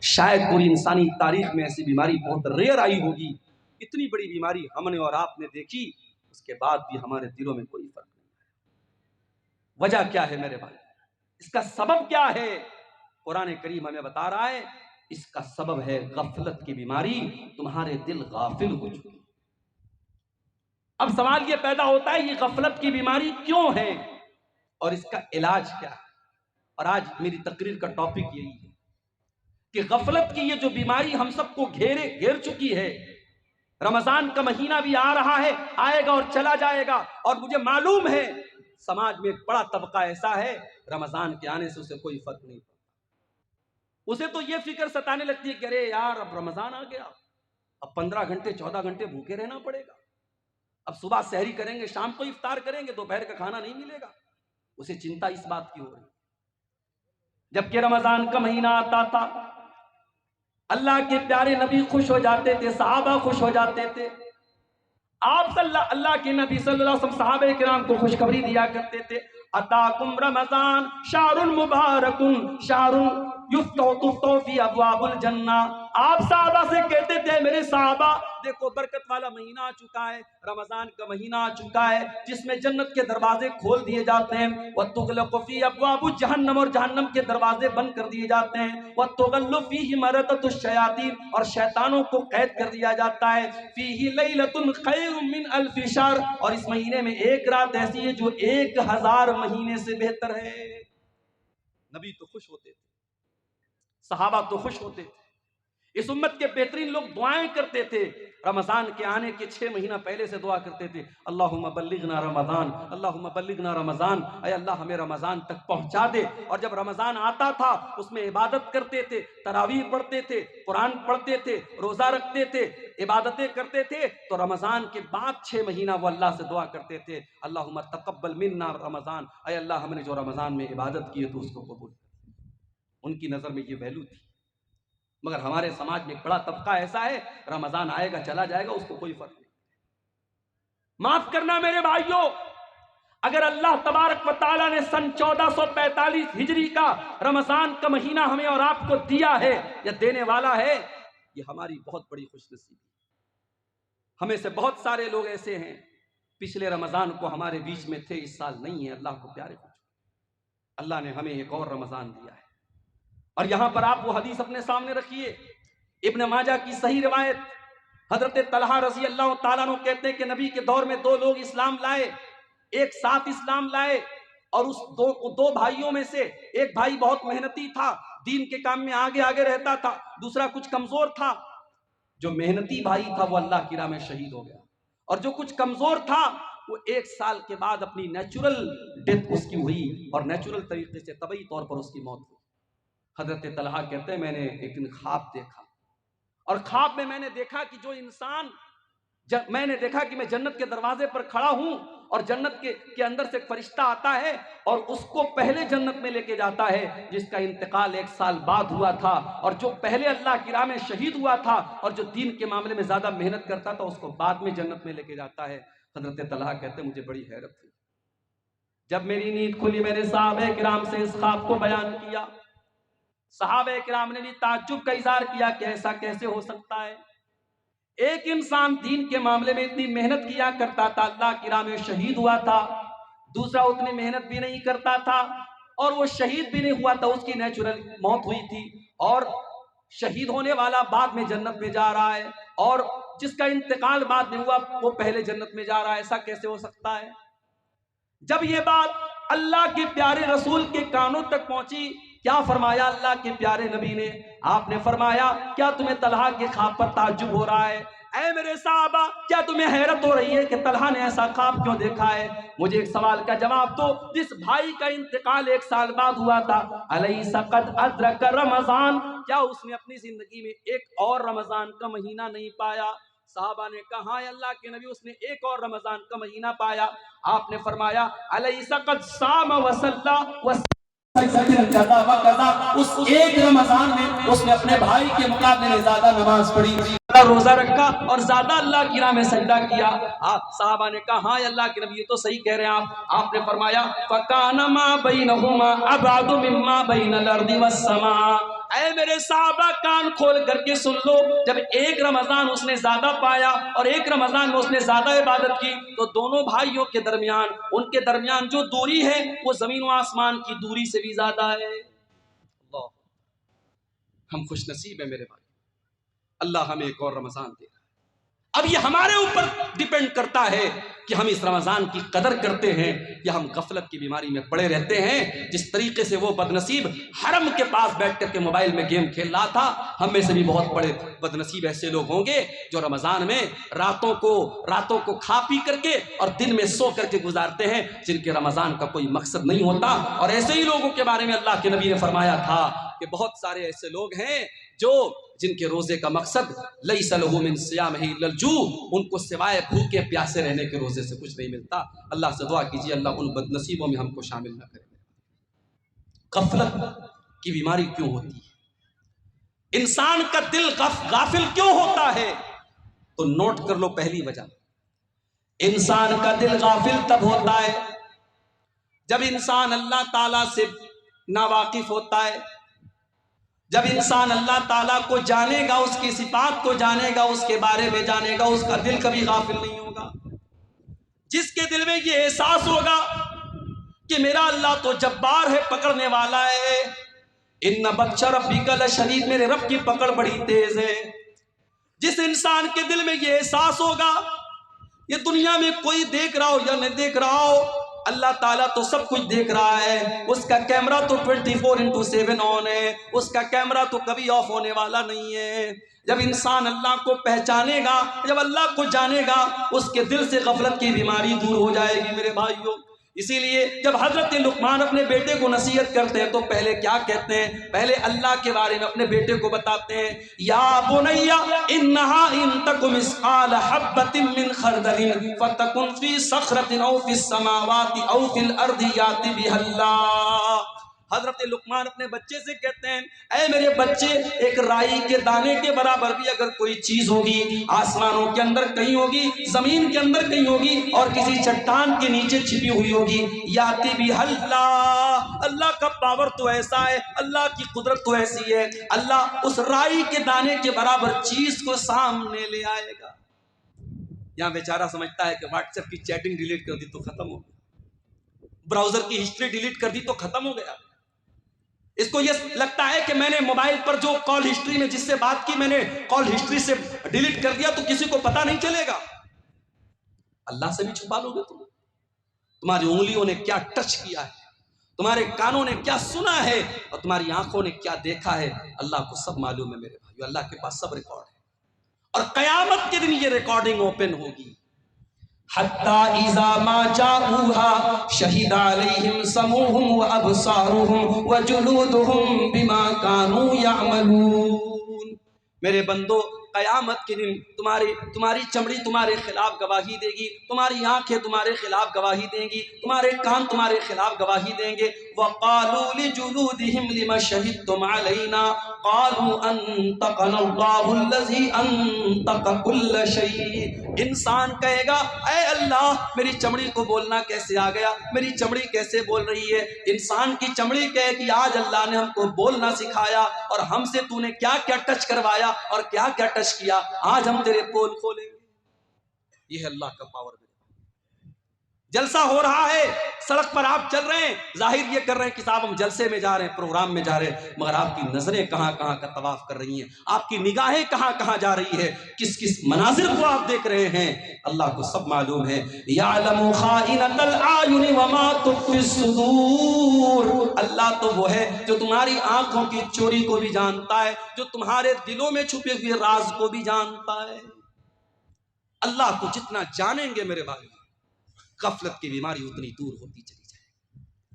شاید پوری انسانی تاریخ میں ایسی بیماری بہت ریئر آئی ہوگی. اتنی بڑی بیماری ہم نے اور آپ نے دیکھی، اس کے بعد بھی ہمارے دلوں میں کوئی فرق نہیں. وجہ کیا ہے میرے بھائی؟ اس کا سبب کیا ہے؟ قرآن کریم ہمیں بتا رہا ہے اس کا سبب ہے غفلت کی بیماری. تمہارے دل غافل ہو چکے. اب سوال یہ پیدا ہوتا ہے یہ غفلت کی بیماری کیوں ہے اور اس کا علاج کیا ہے؟ اور آج میری تقریر کا ٹاپک یہی ہے کہ غفلت کی یہ جو بیماری ہم سب کو گھیر چکی ہے. رمضان کا مہینہ بھی آ رہا ہے، آئے گا اور چلا جائے گا، اور مجھے معلوم ہے سماج میں ایک بڑا طبقہ ایسا ہے رمضان کے آنے سے اسے کوئی فرق نہیں پڑتا. اسے تو یہ فکر ستانے لگتی ہے کہ ارے یار اب رمضان آ گیا، اب 15 گھنٹے 14 گھنٹے بھوکے رہنا پڑے گا. اب صبح سحری کریں گے، شام کو افطار کریں گے، دوپہر کا کھانا نہیں ملے گا. اسے چنتا اس بات کی ہو رہی. جبکہ رمضان کا مہینہ آتا تھا اللہ کے پیارے نبی خوش ہو جاتے تھے، صحابہ خوش ہو جاتے تھے. آپ اللہ کے نبی صلی اللہ علیہ وسلم صحابہ کرام کو خوشخبری دیا کرتے تھے اتاکم رمضان شہر مبارک شہر یفتح فی ابواب الجنہ. آپ صحابہ سے کہتے تھے میرے صحابہ دیکھو برکت والا مہینہ آ چکا ہے، رمضان کا مہینہ آ چکا ہے جس میں جنت کے دروازے کھول دیے جاتے ہیں، وتغلق فی ابواب جہنم اور جہنم کے دروازے بند کر دیے جاتے ہیں، وتغل فیہ مردۃ الشیاطین اور شیطانوں کو قید کر دیا جاتا ہے، فیہ لیلۃ خیر من الف شہر اور اس مہینے میں ایک رات ایسی ہے جو 1000 مہینے سے بہتر ہے. نبی تو خوش ہوتے تھے، صحابہ تو خوش ہوتے تھے. اس امت کے بہترین لوگ دعائیں کرتے تھے، رمضان کے آنے کے 6 مہینہ پہلے سے دعا کرتے تھے اللہم بلغنا رمضان، اللہم بلغنا رمضان، اے اللہ ہمیں رمضان تک پہنچا دے. اور جب رمضان آتا تھا اس میں عبادت کرتے تھے، تراویح پڑھتے تھے، قرآن پڑھتے تھے، روزہ رکھتے تھے، عبادتیں کرتے تھے. تو رمضان کے بعد 6 مہینہ وہ اللہ سے دعا کرتے تھے اللہم تقبل منا رمضان، اے اللہ ہم نے جو رمضان میں عبادت کی ہے تو اس کو قبول کر. ان کی نظر میں یہ ویلیو تھی. مگر ہمارے سماج میں ایک بڑا طبقہ ایسا ہے رمضان آئے گا چلا جائے گا اس کو کوئی فرق نہیں. معاف کرنا میرے بھائیوں، اگر اللہ تبارک و تعالیٰ نے سن 1445 ہجری کا رمضان کا مہینہ ہمیں اور آپ کو دیا ہے یا دینے والا ہے یہ ہماری بہت بڑی خوش نصیبی. ہمیں سے بہت سارے لوگ ایسے ہیں پچھلے رمضان کو ہمارے بیچ میں تھے، اس سال نہیں ہے. اللہ کو پیارے ہو، اللہ نے ہمیں ایک اور رمضان دیا ہے. اور یہاں پر آپ وہ حدیث اپنے سامنے رکھیے، ابن ماجہ کی صحیح روایت، حضرت طلحہ رضی اللہ تعالیٰ عنہ کہتے ہیں کہ نبی کے دور میں 2 لوگ اسلام لائے، ایک ساتھ اسلام لائے، اور اس دو بھائیوں میں سے ایک بھائی بہت محنتی تھا، دین کے کام میں آگے آگے رہتا تھا، دوسرا کچھ کمزور تھا. جو محنتی بھائی تھا وہ اللہ کی راہ میں شہید ہو گیا، اور جو کچھ کمزور تھا وہ 1 سال کے بعد اپنی نیچرل ڈیتھ اس کی ہوئی اور نیچرل طریقے سے طبعی طور پر اس کی موت ہوئی. حضرت طلحہ کہتے ہیں میں نے ایک دن خواب دیکھا، اور خواب میں نے دیکھا کہ جو انسان میں نے دیکھا کہ میں جنت کے دروازے پر کھڑا ہوں اور جنت کے اندر سے ایک فرشتہ آتا ہے اور اس کو پہلے جنت میں لے کے جاتا ہے جس کا انتقال 1 سال بعد ہوا تھا، اور جو پہلے اللہ کی راہ میں شہید ہوا تھا اور جو دین کے معاملے میں زیادہ محنت کرتا تھا اس کو بعد میں جنت میں لے کے جاتا ہے. حضرت طلحہ کہتے ہیں مجھے بڑی حیرت ہوئی. جب میری نیند کھلی میں نے صحابہ کرام سے اس خواب کو بیان کیا. صحابہ کرام نے بھی تعجب کا اظہار کیا کہ ایسا کیسے ہو سکتا ہے؟ ایک انسان دین کے معاملے میں اتنی محنت کیا کرتا تھا، اللہ کی راہ میں شہید ہوا تھا، دوسرا اتنی محنت بھی نہیں کرتا تھا اور وہ شہید بھی نہیں ہوا تھا، اس کی نیچرل موت ہوئی تھی، اور شہید ہونے والا بعد میں جنت میں جا رہا ہے، اور جس کا انتقال بعد میں ہوا وہ پہلے جنت میں جا رہا ہے. ایسا کیسے ہو سکتا ہے؟ جب یہ بات اللہ کے پیارے رسول کے کانوں تک پہنچی، کیا فرمایا اللہ کے پیارے نبی نے؟ آپ نے فرمایا کیا تمہیں طلحہ کے خواب پر تعجب ہو رہا ہے؟ اے میرے صحابہ کیا تمہیں حیرت ہو رہی ہے کہ طلحہ نے ایسا خواب کیوں دیکھا ہے؟ مجھے ایک سوال کا جواب دو، جس بھائی کا انتقال 1 سال بعد ہوا تھا الیس قد ادرک رمضان، کیا اس نے اپنی زندگی میں ایک اور رمضان کا مہینہ نہیں پایا؟ صحابہ نے کہا ہاں اللہ کے نبی اس نے ایک اور رمضان کا مہینہ پایا. آپ نے فرمایا الیس قد صام وصلی اس ایک رمضان میں اس نے اپنے بھائی کے مقابلے میں زیادہ نماز پڑھی، روزہ رکھا اور زیادہ اللہ کی راہ میں سجدہ کیا. آپ صحابہ نے کہا ہاں اللہ کے نبی یہ تو صحیح کہہ رہے ہیں آپ نے فرمایا فَكَانَ مَا بَيْنَهُمَا أَبْعَدُ مِمَّا بَيْنَ الْأَرْضِ وَالسَّمَاءِ، اے میرے صحابہ کان کھول کر کے سن لو، جب ایک رمضان اس نے زیادہ پایا اور ایک رمضان میں اس نے زیادہ عبادت کی تو دونوں بھائیوں کے درمیان، ان کے درمیان جو دوری ہے وہ زمین و آسمان کی دوری سے بھی زیادہ ہے۔ اللہ، ہم خوش نصیب ہیں میرے بھائی، اللہ ہمیں ایک اور رمضان دے۔ اب یہ ہمارے اوپر ڈیپینڈ کرتا ہے کہ ہم اس رمضان کی قدر کرتے ہیں یا ہم غفلت کی بیماری میں پڑے رہتے ہیں۔ جس طریقے سے وہ بدنصیب حرم کے پاس بیٹھ کر کے موبائل میں گیم کھیل رہا تھا، ہم میں سے بھی بہت بڑے بدنصیب ایسے لوگ ہوں گے جو رمضان میں راتوں کو کھا پی کر کے اور دن میں سو کر کے گزارتے ہیں، جن کے رمضان کا کوئی مقصد نہیں ہوتا۔ اور ایسے ہی لوگوں کے بارے میں اللہ کے نبی نے فرمایا تھا کہ بہت سارے ایسے لوگ ہیں جن کے روزے کا مقصد لیس لہ من صیامہ الا الجوع، ان کو سوائے بھوکے پیاسے رہنے کے روزے سے کچھ نہیں ملتا۔ اللہ سے دعا کیجیے اللہ ان بد نصیبوں میں ہم کو شامل نہ کرے۔ غفلت کی بیماری کیوں ہوتی ہے؟ انسان کا دل غافل کیوں ہوتا ہے؟ تو نوٹ کر لو پہلی وجہ، انسان کا دل غافل تب ہوتا ہے جب انسان اللہ تعالیٰ سے ناواقف ہوتا ہے، جب انسان اللہ تعالیٰ کو جانے گا، اس کی صفات کو جانے گا، اس کے بارے میں جانے گا، اس کا دل کبھی غافل نہیں ہوگا۔ جس کے دل میں یہ احساس ہوگا کہ میرا اللہ تو جبار ہے، پکڑنے والا ہے، ان بطش ربک لشدید، میرے رب کی پکڑ بڑی تیز ہے۔ جس انسان کے دل میں یہ احساس ہوگا، یہ دنیا میں کوئی دیکھ رہا ہو یا نہیں دیکھ رہا ہو، اللہ تعالیٰ تو سب کچھ دیکھ رہا ہے، اس کا کیمرہ تو 24/7 آن ہے، اس کا کیمرہ تو کبھی آف ہونے والا نہیں ہے۔ جب انسان اللہ کو پہچانے گا، جب اللہ کو جانے گا، اس کے دل سے غفلت کی بیماری دور ہو جائے گی میرے بھائیوں۔ اسی لیے جب حضرت لقمان اپنے بیٹے کو نصیحت کرتے ہیں تو پہلے کیا کہتے ہیں؟ پہلے اللہ کے بارے میں اپنے بیٹے کو بتاتے ہیں، یا بنی انہا ان تک مثقال حبۃ من خردل فتکن فی صخرۃ او فی السماوات او فی الارض یأتی بها اللہ۔ حضرت لقمان اپنے بچے سے کہتے ہیں، اے میرے بچے، ایک رائی کے دانے کے برابر بھی اگر کوئی چیز ہوگی، آسمانوں کے اندر کہیں ہوگی، زمین کے اندر کہیں ہوگی، اور کسی چٹان کے نیچے چھپی ہوئی ہوگی، یاتی بھی اللہ، اللہ کا پاور تو ایسا ہے، اللہ کی قدرت تو ایسی ہے، اللہ اس رائی کے دانے کے برابر چیز کو سامنے لے آئے گا۔ یہاں بیچارہ سمجھتا ہے کہ واٹس ایپ کی چیٹنگ ڈیلیٹ کر دی تو ختم ہو گیا، براؤزر کی ہسٹری ڈیلیٹ کر دی تو ختم ہو گیا۔ اس کو یہ لگتا ہے کہ میں نے موبائل پر جو کال ہسٹری میں جس سے بات کی، میں نے کال ہسٹری سے ڈیلیٹ کر دیا تو کسی کو پتہ نہیں چلے گا۔ اللہ سے بھی چھپا لو گے تمہاری انگلیوں نے کیا ٹچ کیا ہے، تمہارے کانوں نے کیا سنا ہے، اور تمہاری آنکھوں نے کیا دیکھا ہے، اللہ کو سب معلوم ہے میرے بھائیو۔ اللہ کے پاس سب ریکارڈ ہے، اور قیامت کے دن یہ ریکارڈنگ اوپن ہوگی۔ حتی اذا ما جاؤوها شہد علیہم سمعهم وابصارهم وجلودهم بما كانوا يعملون۔ میرے بندو، قیامت کے دن تمہاری چمڑی تمہارے خلاف گواہی دے گی، تمہاری آنکھیں تمہارے خلاف گواہی دیں گی، تمہارے کان تمہارے خلاف گواہی دیں گے۔ وَقَالُوا لِجُلُودِهِمْ لِمَ شَهِدْتُمْ عَلَيْنَا قَالُوا أَنطَقَنَا اللَّهُ الَّذِي أَنطَقَ كُلَّ شَيْءٍ۔ انسان کہے گا، اے اللہ، میری چمڑی کو بولنا کیسے آ گیا، میری چمڑی کیسے بول رہی ہے؟ انسان کی چمڑی کہے کہ آج اللہ نے ہم کو بولنا سکھایا، اور ہم سے تو نے کیا کیا ٹچ کروایا اور کیا کیا ٹچ کیا، آج ہم تیرے پول کھولیں گے۔ یہ ہے اللہ کا پاور۔ جلسہ ہو رہا ہے، سڑک پر آپ چل رہے ہیں، ظاہر یہ کر رہے ہیں کہ صاحب ہم جلسے میں جا رہے ہیں، پروگرام میں جا رہے ہیں، مگر آپ کی نظریں کہاں کہاں کا طواف کر رہی ہیں، آپ کی نگاہیں کہاں کہاں جا رہی ہے، کس کس مناظر کو آپ دیکھ رہے ہیں، اللہ کو سب معلوم ہے۔ یعلم خائنۃ الاعین وما تخفی الصدور۔ اللہ تو وہ ہے جو تمہاری آنکھوں کی چوری کو بھی جانتا ہے، جو تمہارے دلوں میں چھپے ہوئے راز کو بھی جانتا ہے۔ اللہ کو جتنا جانیں گے میرے بھائی، غفلت کی بیماری اتنی دور ہوتی چلی جائے۔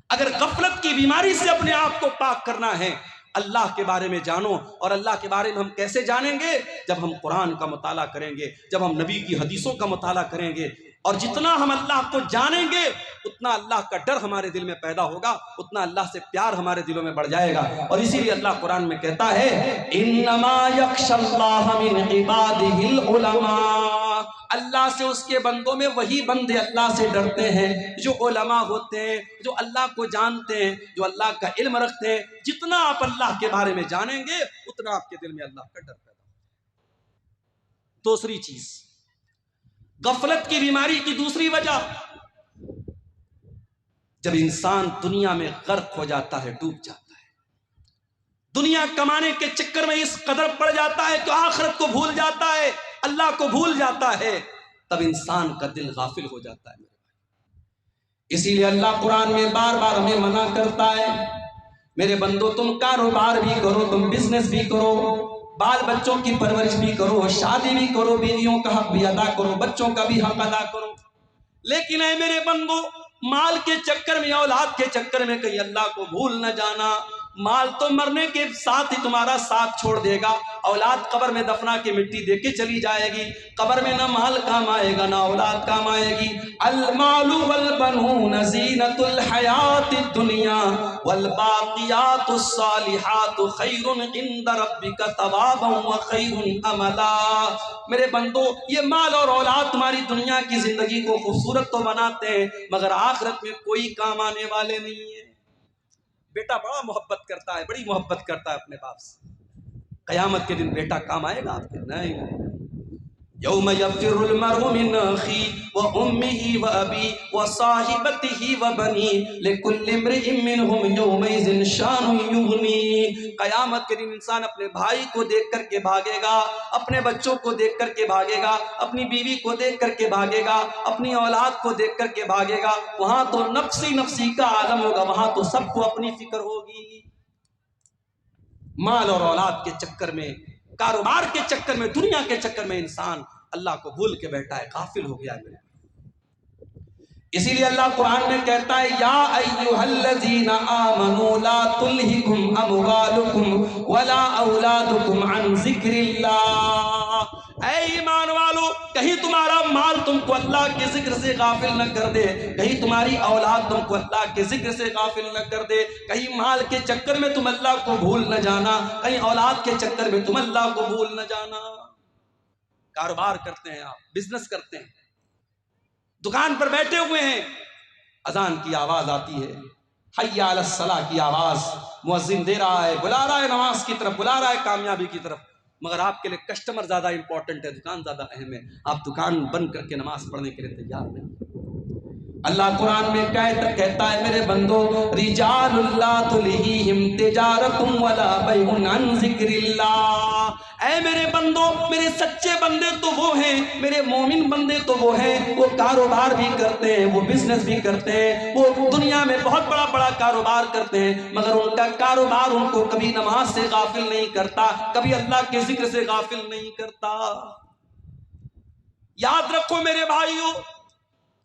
اگر غفلت کی بیماری سے اپنے آپ کو پاک کرنا ہے، اللہ کے بارے میں جانو۔ اور اللہ کے بارے میں ہم کیسے جانیں گے؟ جب ہم قرآن کا مطالعہ کریں گے، جب ہم نبی کی حدیثوں کا مطالعہ کریں گے، اور جتنا ہم اللہ کو جانیں گے اتنا اللہ کا ڈر ہمارے دل میں پیدا ہوگا، اتنا اللہ سے پیار ہمارے دلوں میں بڑھ جائے گا۔ اور اسی لیے اللہ قرآن میں کہتا ہے، انما یخشی اللہ من عبادہ العلماء۔ اللہ سے اس کے بندوں میں وہی بندے اللہ سے ڈرتے ہیں جو علماء ہوتے ہیں، جو اللہ کو جانتے ہیں، جو اللہ کا علم رکھتے ہیں۔ جتنا آپ اللہ کے بارے میں جانیں گے اتنا آپ کے دل میں اللہ کا ڈر پیدا ہوگا۔ دوسری چیز، غفلت کی بیماری کی دوسری وجہ، جب انسان دنیا میں غرق ہو جاتا ہے، ڈوب جاتا ہے، دنیا کمانے کے چکر میں اس قدر پڑ جاتا ہے کہ آخرت کو بھول جاتا ہے، اللہ کو بھول جاتا ہے، تب انسان کا دل غافل ہو جاتا ہے۔ اسی لیے اللہ قرآن میں بار بار ہمیں منع کرتا ہے، میرے بندو تم کاروبار بھی کرو، تم بزنس بھی کرو، بال بچوں کی پرورش بھی کرو، شادی بھی کرو، بیویوں کا حق بھی ادا کرو، بچوں کا بھی حق ادا کرو، لیکن اے میرے بندو مال کے چکر میں، اولاد کے چکر میں کہیں اللہ کو بھول نہ جانا۔ مال تو مرنے کے ساتھ ہی تمہارا ساتھ چھوڑ دے گا، اولاد قبر میں دفنا کے مٹی دے کے چلی جائے گی، قبر میں نہ مال کام آئے گا نہ اولاد کام آئے گی۔ المال والبنون زینۃ الحیات الدنیا والباقیات الصالحات خیر عند ربک ثوابا وخیر املا۔ میرے بندو یہ مال اور اولاد تمہاری دنیا کی زندگی کو خوبصورت تو بناتے ہیں مگر آخرت میں کوئی کام آنے والے نہیں ہیں۔ بیٹا بڑا محبت کرتا ہے، بڑی محبت کرتا ہے اپنے باپ سے، قیامت کے دن بیٹا کام آئے گا آپ کے؟ نہیں۔ یوم یفر المرء من اخیہ وامہ وابیہ وصاحبتہ وبنیہ لکل امرئ منہم یومئذ شان یغنیہ۔ قیامت کے دن انسان اپنے بھائی کو دیکھ کر کے بھاگے گا، اپنے بچوں کو دیکھ کر کے بھاگے گا، اپنی بیوی کو دیکھ کر کے بھاگے گا، اپنی اولاد کو دیکھ کر کے بھاگے گا۔ وہاں تو نفسی نفسی کا عالم ہوگا، وہاں تو سب کو اپنی فکر ہوگی۔ مال اور اولاد کے چکر میں، کاروبار کے چکر میں، دنیا کے چکر میں انسان اللہ کو بھول کے بیٹھا ہے، غافل ہو گیا ہے۔ اسی لیے اللہ قرآن میں کہتا ہے یا ایھا الذین آمنوا لا تلہکم اموالکم ولا اولادکم عن ذکر اللہ۔ اے ایمان والو، کہیں تمہارا مال تم کو اللہ کے ذکر سے غافل نہ کر دے، کہیں تمہاری اولاد تم کو اللہ کے ذکر سے غافل نہ کر دے، کہیں مال کے چکر میں تم اللہ کو بھول نہ جانا، کہیں اولاد کے چکر میں تم اللہ کو بھول نہ جانا۔ کاروبار کرتے ہیں آپ، بزنس کرتے ہیں، دکان پر بیٹھے ہوئے ہیں، اذان کی آواز آتی ہے، حی علی الصلاۃ کی آواز، مؤذن دے رہا ہے، بلا رہا ہے نماز کی طرف، بلا رہا ہے کامیابی کی طرف، مگر آپ کے لیے کسٹمر زیادہ امپورٹنٹ ہے، دکان زیادہ اہم ہے، آپ دکان بند کر کے نماز پڑھنے کے لیے تیار نہیں۔ اللہ قرآن میں کہتا ہے میرے بندو رجال لا تلہیہم تجارت ولا بیع عن ذکر اللہ۔ اے میرے بندو، میرے سچے بندے تو وہ ہیں، میرے مومن بندے تو وہ ہیں، وہ کاروبار بھی کرتے ہیں، وہ بزنس بھی کرتے ہیں، وہ دنیا میں بہت بڑا بڑا کاروبار کرتے ہیں، مگر ان کا کاروبار ان کو کبھی نماز سے غافل نہیں کرتا، کبھی اللہ کے ذکر سے غافل نہیں کرتا۔ یاد رکھو میرے بھائیو،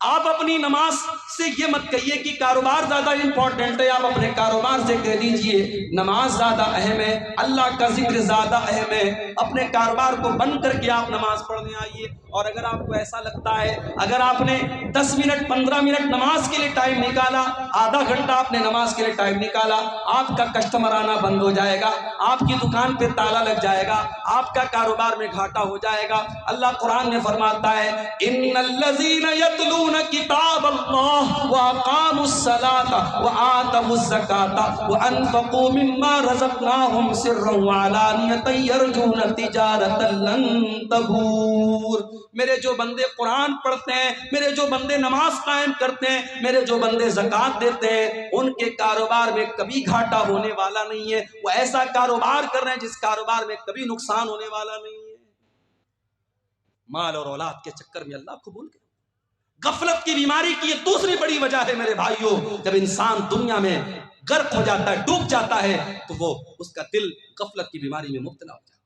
آپ اپنی نماز سے یہ مت کہیے کہ کاروبار زیادہ امپورٹنٹ ہے، آپ اپنے کاروبار سے کہہ دیجئے نماز زیادہ اہم ہے، اللہ کا ذکر زیادہ اہم ہے۔ اپنے کاروبار کو بند کر کے آپ نماز پڑھنے آئیے، اور اگر آپ کو ایسا لگتا ہے، اگر آپ نے 10 منٹ 15 منٹ نماز کے لیے ٹائم نکالا، آدھا گھنٹہ آپ نے نماز کے لیے ٹائم نکالا، آپ کا کسٹمر آنا بند ہو جائے گا، آپ کی دکان پہ تالا لگ جائے گا، آپ کا کاروبار میں گھاٹا ہو جائے گا۔ اللہ قرآن میں فرماتا ہے ان الذین یتلون کتاب اللہ واقاموا الصلاۃ وآتوا الزکاۃ وانفقوا مما رزقناہم سرا وعلانیۃ یرجون تجارۃ لن تبور۔ میرے جو بندے قرآن پڑھتے ہیں، میرے جو بندے نماز قائم کرتے ہیں، میرے جو بندے زکوٰۃ دیتے ہیں، ان کے کاروبار میں کبھی گھاٹا ہونے والا نہیں ہے، وہ ایسا کاروبار کر رہے ہیں جس کاروبار میں کبھی نقصان ہونے والا نہیں ہے۔ مال اور اولاد کے چکر میں اللہ کو بھول گئے۔ غفلت کی بیماری کی یہ دوسری بڑی وجہ ہے میرے بھائیوں، جب انسان دنیا میں غرق ہو جاتا ہے، ڈوب جاتا ہے، تو وہ اس کا دل غفلت کی بیماری میں مبتلا ہو جاتا ہے۔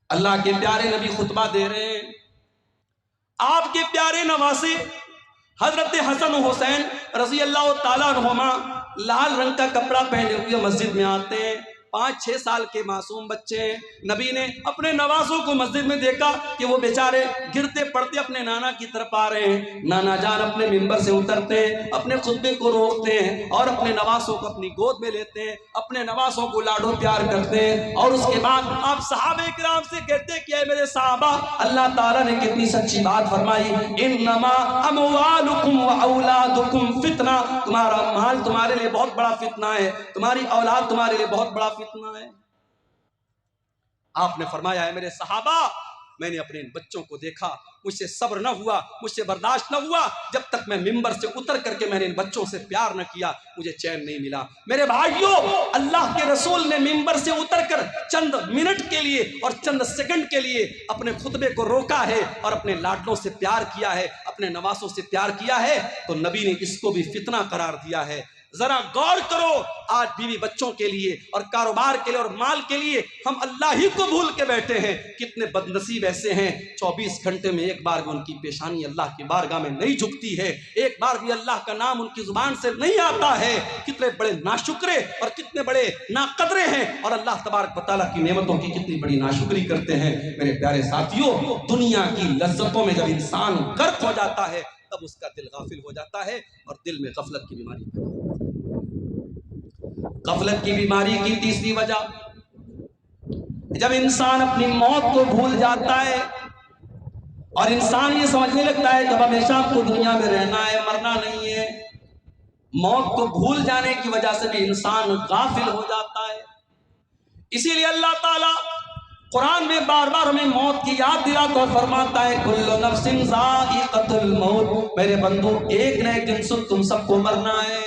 اللہ کے پیارے نبی خطبہ دے رہے ہیں، آپ کے پیارے نواسے حضرت حسن و حسین رضی اللہ تعالیٰ عنہما لال رنگ کا کپڑا پہنے ہوئے مسجد میں آتے ہیں، 5-6 سال کے معصوم بچے ہیں. نبی نے اپنے نوازوں کو مسجد میں دیکھا کہ وہ بیچارے گرتے پڑتے اپنے نانا کی طرف آ رہے ہیں. نانا جان اپنے ممبر سے اترتے ہیں, اپنے خطبے کو روکتے ہیں اور اپنے نوازوں کو اپنی گود میں لیتے ہیں, اپنے نوازوں کو لاڈو پیار کرتے ہیں. اور اس کے بعد آپ صحابہ کرام سے کہتے کہ اے میرے صحابہ, اللہ تعالیٰ نے کتنی سچی بات فرمائی, انما اموالکم و اولادکم فتنہ, تمہارا مال تمہارے لیے بہت بڑا فتنہ ہے, تمہاری اولاد تمہارے لیے بہت بڑا فتنہ ہے. آپ نے فرمایا ہے میرے صحابہ, میں نے اپنے ان بچوں کو دیکھا, مجھ سے صبر نہ ہوا, مجھ سے برداشت نہ ہوا, جب تک میں ممبر سے اتر کر کے میں نے ان بچوں سے پیار نہ کیا مجھے چین نہیں ملا. میرے بھائیوں, اللہ کے رسول نے ممبر سے اتر کر چند منٹ کے لیے اور چند سیکنڈ کے لیے اپنے خطبے کو روکا ہے اور اپنے لاڈلوں سے پیار کیا ہے, اپنے نواسوں سے پیار کیا ہے, تو نبی نے اس کو بھی فتنہ قرار دیا ہے. ذرا غور کرو, آج بیوی بچوں کے لیے اور کاروبار کے لیے اور مال کے لیے ہم اللہ ہی کو بھول کے بیٹھے ہیں. کتنے بد نصیب ایسے ہیں 24 گھنٹے میں ایک بار بھی ان کی پیشانی اللہ کی بارگاہ میں نہیں جھکتی ہے, ایک بار بھی اللہ کا نام ان کی زبان سے نہیں آتا ہے. کتنے بڑے ناشکرے اور کتنے بڑے ناقدرے ہیں, اور اللہ تبارک و تعالیٰ کی نعمتوں کی کتنی بڑی ناشکری کرتے ہیں. میرے پیارے ساتھیوں, دنیا کی لذتوں میں جب انسان غرق ہو جاتا ہے تب اس کا دل غافل ہو جاتا ہے اور دل میں غفلت کی بیماری پیدا ہوتی ہے. غفلت کی بیماری کی تیسری وجہ, جب انسان اپنی موت کو بھول جاتا ہے اور انسان یہ سمجھنے لگتا ہے جب ہمیشہ آپ کو دنیا میں رہنا ہے, مرنا نہیں ہے. موت کو بھول جانے کی وجہ سے بھی انسان غافل ہو جاتا ہے. اسی لیے اللہ تعالیٰ قرآن میں بار بار ہمیں موت کی یاد دلاتا اور فرماتا ہے کل نفس ذائقۃ الموت, میرے بندو ایک نہ ایک دن تم سب کو مرنا ہے.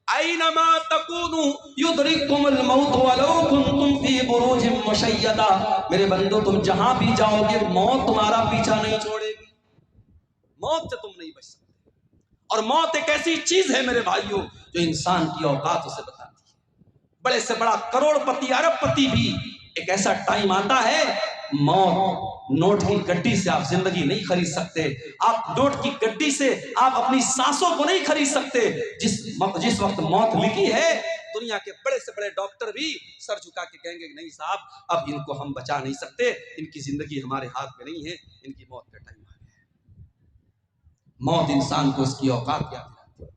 اینما تکونوا یدرککم الموت ولو کنتم فی بروج مشیدہ, میرے بندو تم جہاں بھی جاؤ گے موت تمہارا پیچھا نہیں چھوڑے گی, موت سے تم نہیں بچ سکتے. اور موت ایک ایسی چیز ہے میرے بھائیوں جو انسان کی اوقات اسے بتاتی ہے. بڑے سے بڑا کروڑ پتی ارب پتی بھی ایک ایسا ٹائم آتا ہے, موت نوٹ کی گڈی سے آپ زندگی نہیں خرید سکتے, آپ نوٹ کی گڈی سے آپ اپنی سانسوں کو نہیں خرید سکتے. جس وقت موت لکھی ہے دنیا کے بڑے سے بڑے ڈاکٹر بھی سر جھکا کے کہیں گے کہ نہیں صاحب اب ان کو ہم بچا نہیں سکتے, ان کی زندگی ہمارے ہاتھ میں نہیں ہے, ان کی موت کا ٹائم آ گیا ہے. موت انسان کو اس کی اوقات یاد دلاتی ہے.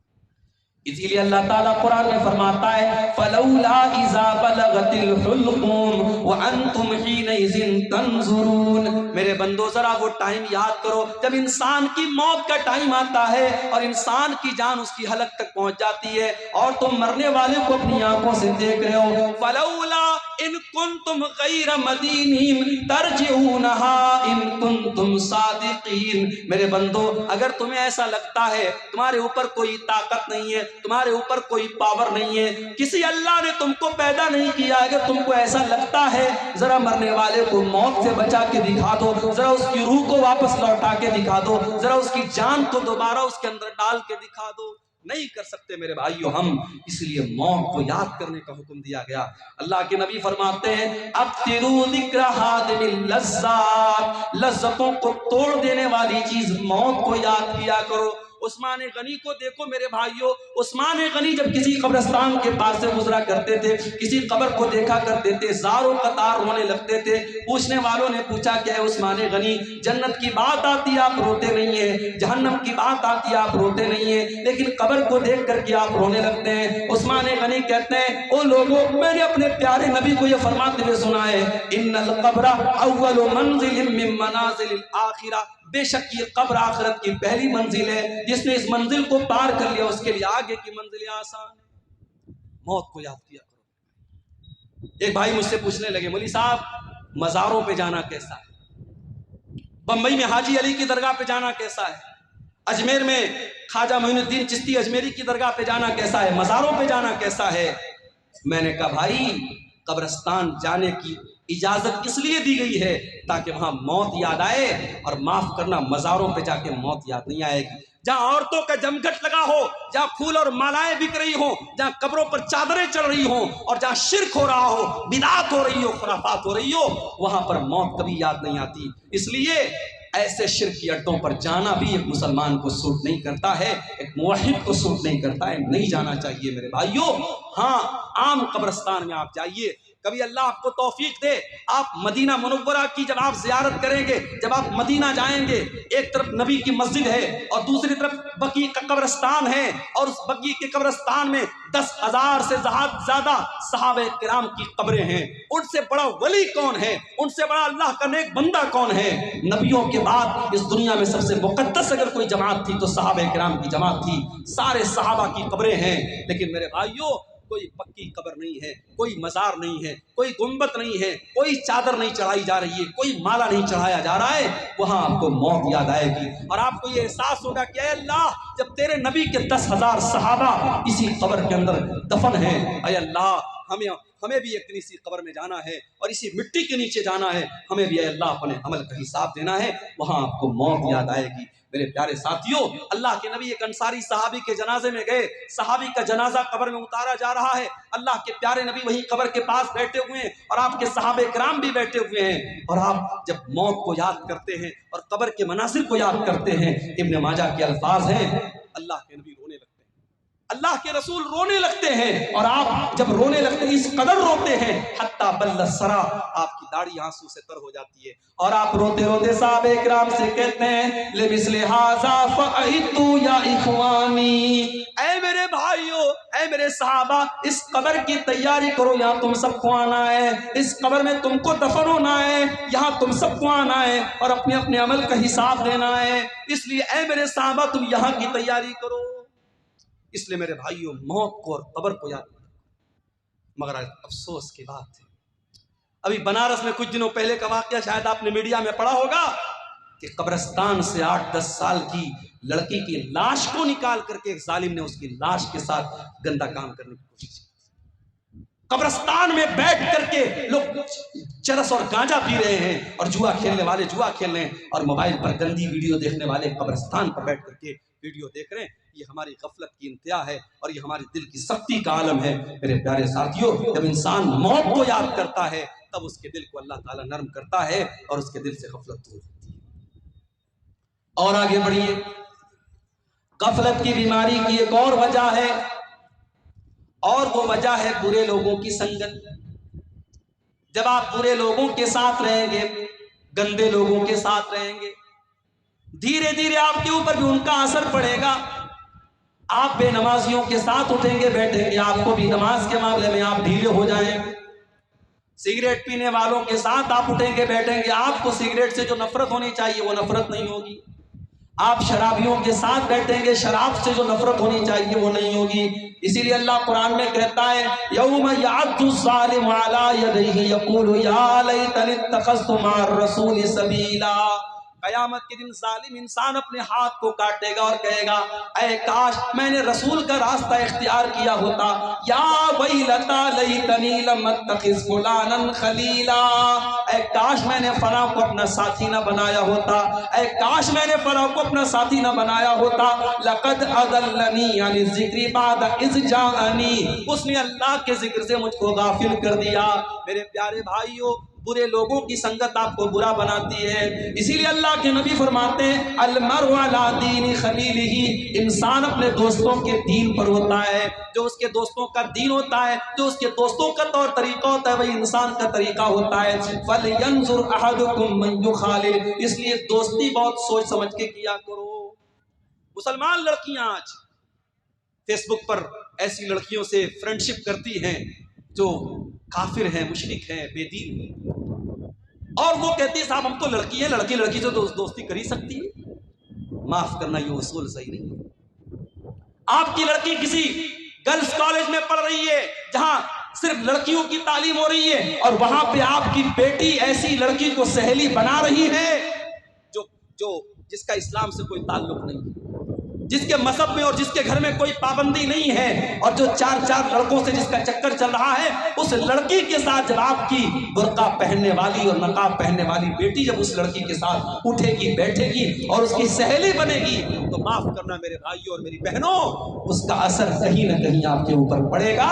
اسی لیے اللہ تعالیٰ قرآن میں فرماتا ہے فَلَوْلَا إِذَا بَلَغَتِ الْحُلْقُومَ وَأَنْتُمْ حِينَئِذٍ تَنْظُرُونَ, میرے بندو ذرا وہ ٹائم یاد کرو جب انسان کی موت کا ٹائم آتا ہے اور انسان کی جان اس کی حلق تک پہنچ جاتی ہے اور تم مرنے والے کو اپنی آنکھوں سے دیکھ رہے ہو. فَلَوْلَا إِن كُنْتُمْ غَيْرَ مَدِينِينَ تَرْجِعُونَهَا إِن كُنْتُمْ صَادِقِينَ, میرے بندو اگر تمہیں ایسا لگتا ہے تمہارے اوپر کوئی طاقت نہیں ہے, تمہارے اوپر کوئی پاور نہیں ہے, کسی اللہ نے تم کو پیدا نہیں کیا, اگر تم کو ایسا لگتا ہے ذرا مرنے والے کو موت سے بچا کے دکھا دو, ذرا اس کی روح کو واپس لوٹا کے دکھا دو, ذرا اس کی جان کو دوبارہ اس کے اندر ڈال کے دکھا دو. نہیں کر سکتے میرے بھائیو ہم, اس لیے موت کو یاد کرنے کا حکم دیا گیا. اللہ کے نبی فرماتے ہیں اکثروا ذکر ہادم اللذات, لذتوں کو توڑ دینے والی چیز موت کو یاد کیا کرو. عثمان غنی کو دیکھو میرے بھائیوں, عثمان غنی جب کسی قبرستان کے پاس سے گزرا کرتے تھے, کسی قبر کو دیکھا کرتے تھے, زاروں قطار ہونے لگتے تھے. پوچھنے والوں نے پوچھا کہ اے عثمان غنی, جنت کی بات آتی ہے آپ روتے نہیں ہیں, جہنم کی بات آتی ہے آپ روتے نہیں ہیں, لیکن قبر کو دیکھ کر کے آپ رونے لگتے ہیں. عثمان غنی کہتے ہیں او لوگوں, میں نے اپنے پیارے نبی کو یہ فرماتے ہوئے سنا ہے ان القبر اول منزل من منازل الاخرہ, بے شک یہ قبر آخرت کی پہلی منزل ہے, جس نے اس منزل کو پار کر لیا اس کے لیے آگے کی منزلیں آسان ہیں. موت کو یاد کیا کرو. ایک بھائی مجھ سے پوچھنے لگے مولوی صاحب مزاروں پہ جانا کیسا ہے, بمبئی میں حاجی علی کی درگاہ پہ جانا کیسا ہے, اجمیر میں خواجہ معین الدین چشتی اجمیری کی درگاہ پہ جانا کیسا ہے, مزاروں پہ جانا کیسا ہے. میں نے کہا بھائی قبرستان جانے کی اجازت اس لیے دی گئی ہے تاکہ وہاں موت یاد آئے, اور معاف کرنا مزاروں پہ جا کے موت یاد نہیں آئے گی. جہاں عورتوں کا جمگھٹ لگا ہو, جہاں پھول اور مالائیں بک رہی ہوں, جہاں قبروں پر چادریں چڑھ رہی ہوں, اور جہاں شرک ہو رہا ہو, بدعات ہو رہی ہو, خرافات ہو رہی ہو, وہاں پر موت کبھی یاد نہیں آتی. اس لیے ایسے شرک کی اڈوں پر جانا بھی ایک مسلمان کو سوٹ نہیں کرتا ہے, ایک موحد کو سوٹ نہیں کرتا ہے, نہیں جانا چاہیے میرے بھائیوں. ہاں عام قبرستان میں آپ جائیے, کبھی اللہ آپ کو توفیق دے، آپ مدینہ منورہ کی جب آپ زیارت کریں گے، جب آپ مدینہ جائیں گے، ایک طرف نبی کی مسجد ہے اور دوسری طرف بقیع کا قبرستان ہے، اور اس بقیع کے قبرستان میں 10,000 سے زیادہ صحابہ کرام کی قبریں ہیں۔ ان سے بڑا ولی کون ہے؟ ان سے بڑا اللہ کا نیک بندہ کون ہے؟ نبیوں کے بعد اس دنیا میں سب سے مقدس اگر کوئی جماعت تھی تو صحابہ کرام کی جماعت تھی۔ سارے صحابہ کی قبریں ہیں، لیکن میرے بھائیوں کوئی پکی قبر نہیں ہے، کوئی مزار نہیں ہے، کوئی گنبد نہیں ہے، کوئی چادر نہیں چڑھائی جا رہی ہے، کوئی مالا نہیں چڑھایا جا رہا ہے۔ وہاں آپ کو موت یاد آئے گی اور آپ کو یہ احساس ہوگا کہ اے اللہ، جب تیرے نبی کے 10,000 صحابہ اسی قبر کے اندر دفن ہیں، اے اللہ ہمیں بھی ایک دن اسی قبر میں جانا ہے اور اسی مٹی کے نیچے جانا ہے، ہمیں بھی اے اللہ اپنے عمل کا حساب دینا ہے۔ وہاں آپ کو موت یاد آئے گی۔ میرے پیارے ساتھیوں، اللہ کے نبی ایک انصاری صحابی کے جنازے میں گئے، صحابی کا جنازہ قبر میں اتارا جا رہا ہے، اللہ کے پیارے نبی وہیں قبر کے پاس بیٹھے ہوئے ہیں اور آپ کے صحابہ کرام بھی بیٹھے ہوئے ہیں، اور آپ جب موت کو یاد کرتے ہیں اور قبر کے مناظر کو یاد کرتے ہیں، ابن ماجہ کے الفاظ ہیں، اللہ کے نبی رونے لگتے ہیں، اللہ کے رسول رونے لگتے ہیں، اور آپ جب رونے لگتے ہیں اس قدر روتے ہیں حتیٰ بل السرا، آپ کی داڑھی آنسو سے تر ہو جاتی ہے، اور آپ روتے روتے صحابہ کرام سے کہتے ہیں لمثل ھذا فأعدوا یا اخوانی، اے میرے بھائیو، اے میرے صحابہ، اس قبر کی تیاری کرو، یہاں تم سب کو آنا ہے، اس قبر میں تم کو دفن ہونا ہے، یہاں تم سب کو آنا ہے اور اپنے اپنے عمل کا حساب دینا ہے، اس لیے اے میرے صحابہ تم یہاں کی تیاری کرو۔ اس لیے میرے بھائیوں، موت کو اور قبر کو یاد رکھو۔ مگر افسوس کی بات ہے، ابھی بنارس میں کچھ دنوں پہلے کا واقعہ شاید آپ نے میڈیا میں پڑھا ہوگا کہ قبرستان سے 8-10 سال کی لڑکی کی لاش کو نکال کر کے ایک ظالم نے اس کی لاش کے ساتھ گندا کام کرنے کی کوشش کی۔ قبرستان میں بیٹھ کر کے لوگ چرس اور گانجا پی رہے ہیں، اور جوا کھیلنے والے جوا کھیل رہے ہیں، اور موبائل پر گندی ویڈیو دیکھنے والے قبرستان پر بیٹھ کر کے ویڈیو دیکھ رہے ہیں۔ یہ ہماری غفلت کی انتہا ہے اور یہ ہمارے دل کی سختی کا عالم ہے۔ میرے پیارے ساتھیوں، جب انسان موت کو یاد کرتا ہے تب اس کے دل کو اللہ تعالیٰ نرم کرتا ہے اور اس کے دل سے غفلت دور ہوتی ہے۔ اور آگے بڑھیے، غفلت کی بیماری کی ایک اور وجہ ہے، اور وہ وجہ ہے برے لوگوں کی سنگت۔ جب آپ برے لوگوں کے ساتھ رہیں گے، گندے لوگوں کے ساتھ رہیں گے، دھیرے دھیرے آپ کے اوپر بھی ان کا اثر پڑے گا۔ آپ بے نمازیوں کے ساتھ اٹھیں گے بیٹھیں گے، آپ کو بھی نماز کے معاملے میں آپ ڈھیلے ہو جائیں گے۔ سگریٹ پینے والوں کے ساتھ آپ اٹھیں گے بیٹھیں گے، آپ کو سگریٹ سے جو نفرت ہونی چاہیے وہ نفرت نہیں ہوگی۔ آپ شرابیوں کے ساتھ بیٹھیں گے، شراب سے جو نفرت ہونی چاہیے وہ نہیں ہوگی۔ اسی لیے اللہ قرآن میں کہتا ہے یوم یعض الظالم علی یدیہ یقول یا لیتنی اتخذت مع الرسول سبیلا، قیامت کے دن ظالم انسان اپنے ہاتھ کو کاٹے گا اور کہے گا اے کاش میں نے رسول کا راستہ اختیار کیا ہوتا، یا ویلتا لیتنی لم اتخذ فلانا خلیلا، اے کاش میں نے فلاں کو اپنا ساتھی نہ بنایا ہوتا، اے کاش میں نے فلاں کو اپنا ساتھی نہ بنایا ہوتا، لقد اضلنی عن الذکر بعد اذ جاءنی، اس نے اللہ کے ذکر سے مجھ کو غافل کر دیا۔ میرے پیارے بھائیوں، برے لوگوں کی سنگت آپ کو برا بناتی ہے، اسی لیے اللہ کے نبی فرماتے ہیں المرء علی دین خلیلہ، انسان اپنے دوستوں کے دین پر ہوتا ہے، جو اس کے دوستوں کا دین ہوتا ہے، جو اس کے دوستوں کا طور طریقہ ہوتا ہے وہی انسان کا طریقہ ہوتا ہے۔ فَلْيَنْظُرْ أَحَدُكُمْ مَنْ يُخَالِلُ، اس لیے دوستی بہت سوچ سمجھ کے کیا کرو۔ مسلمان لڑکیاں آج فیس بک پر ایسی لڑکیوں سے فرینڈشپ کرتی ہیں جو کافر ہیں، مشرک ہیں، بے دین ہیں، اور وہ کہتی ہے صاحب ہم تو لڑکی ہیں، لڑکی لڑکی سے دوستی کر ہی سکتی ہے۔ معاف کرنا، یہ اصول صحیح نہیں ہے۔ آپ کی لڑکی کسی گرلز کالج میں پڑھ رہی ہے جہاں صرف لڑکیوں کی تعلیم ہو رہی ہے، اور وہاں پہ آپ کی بیٹی ایسی لڑکی کو سہیلی بنا رہی ہے جس کا اسلام سے کوئی تعلق نہیں ہے، جس کے مذہب میں اور جس کے گھر میں کوئی پابندی نہیں ہے، اور جو 4 لڑکوں سے جس کا چکر چل رہا ہے، اس لڑکی کے ساتھ جب آپ کی برقع پہننے والی اور نقاب پہننے والی بیٹی جب اس لڑکی کے ساتھ اٹھے گی بیٹھے گی اور اس کی سہیلی بنے گی تو معاف کرنا میرے بھائیوں اور میری بہنوں، اس کا اثر کہیں نہ کہیں آپ کے اوپر پڑے گا۔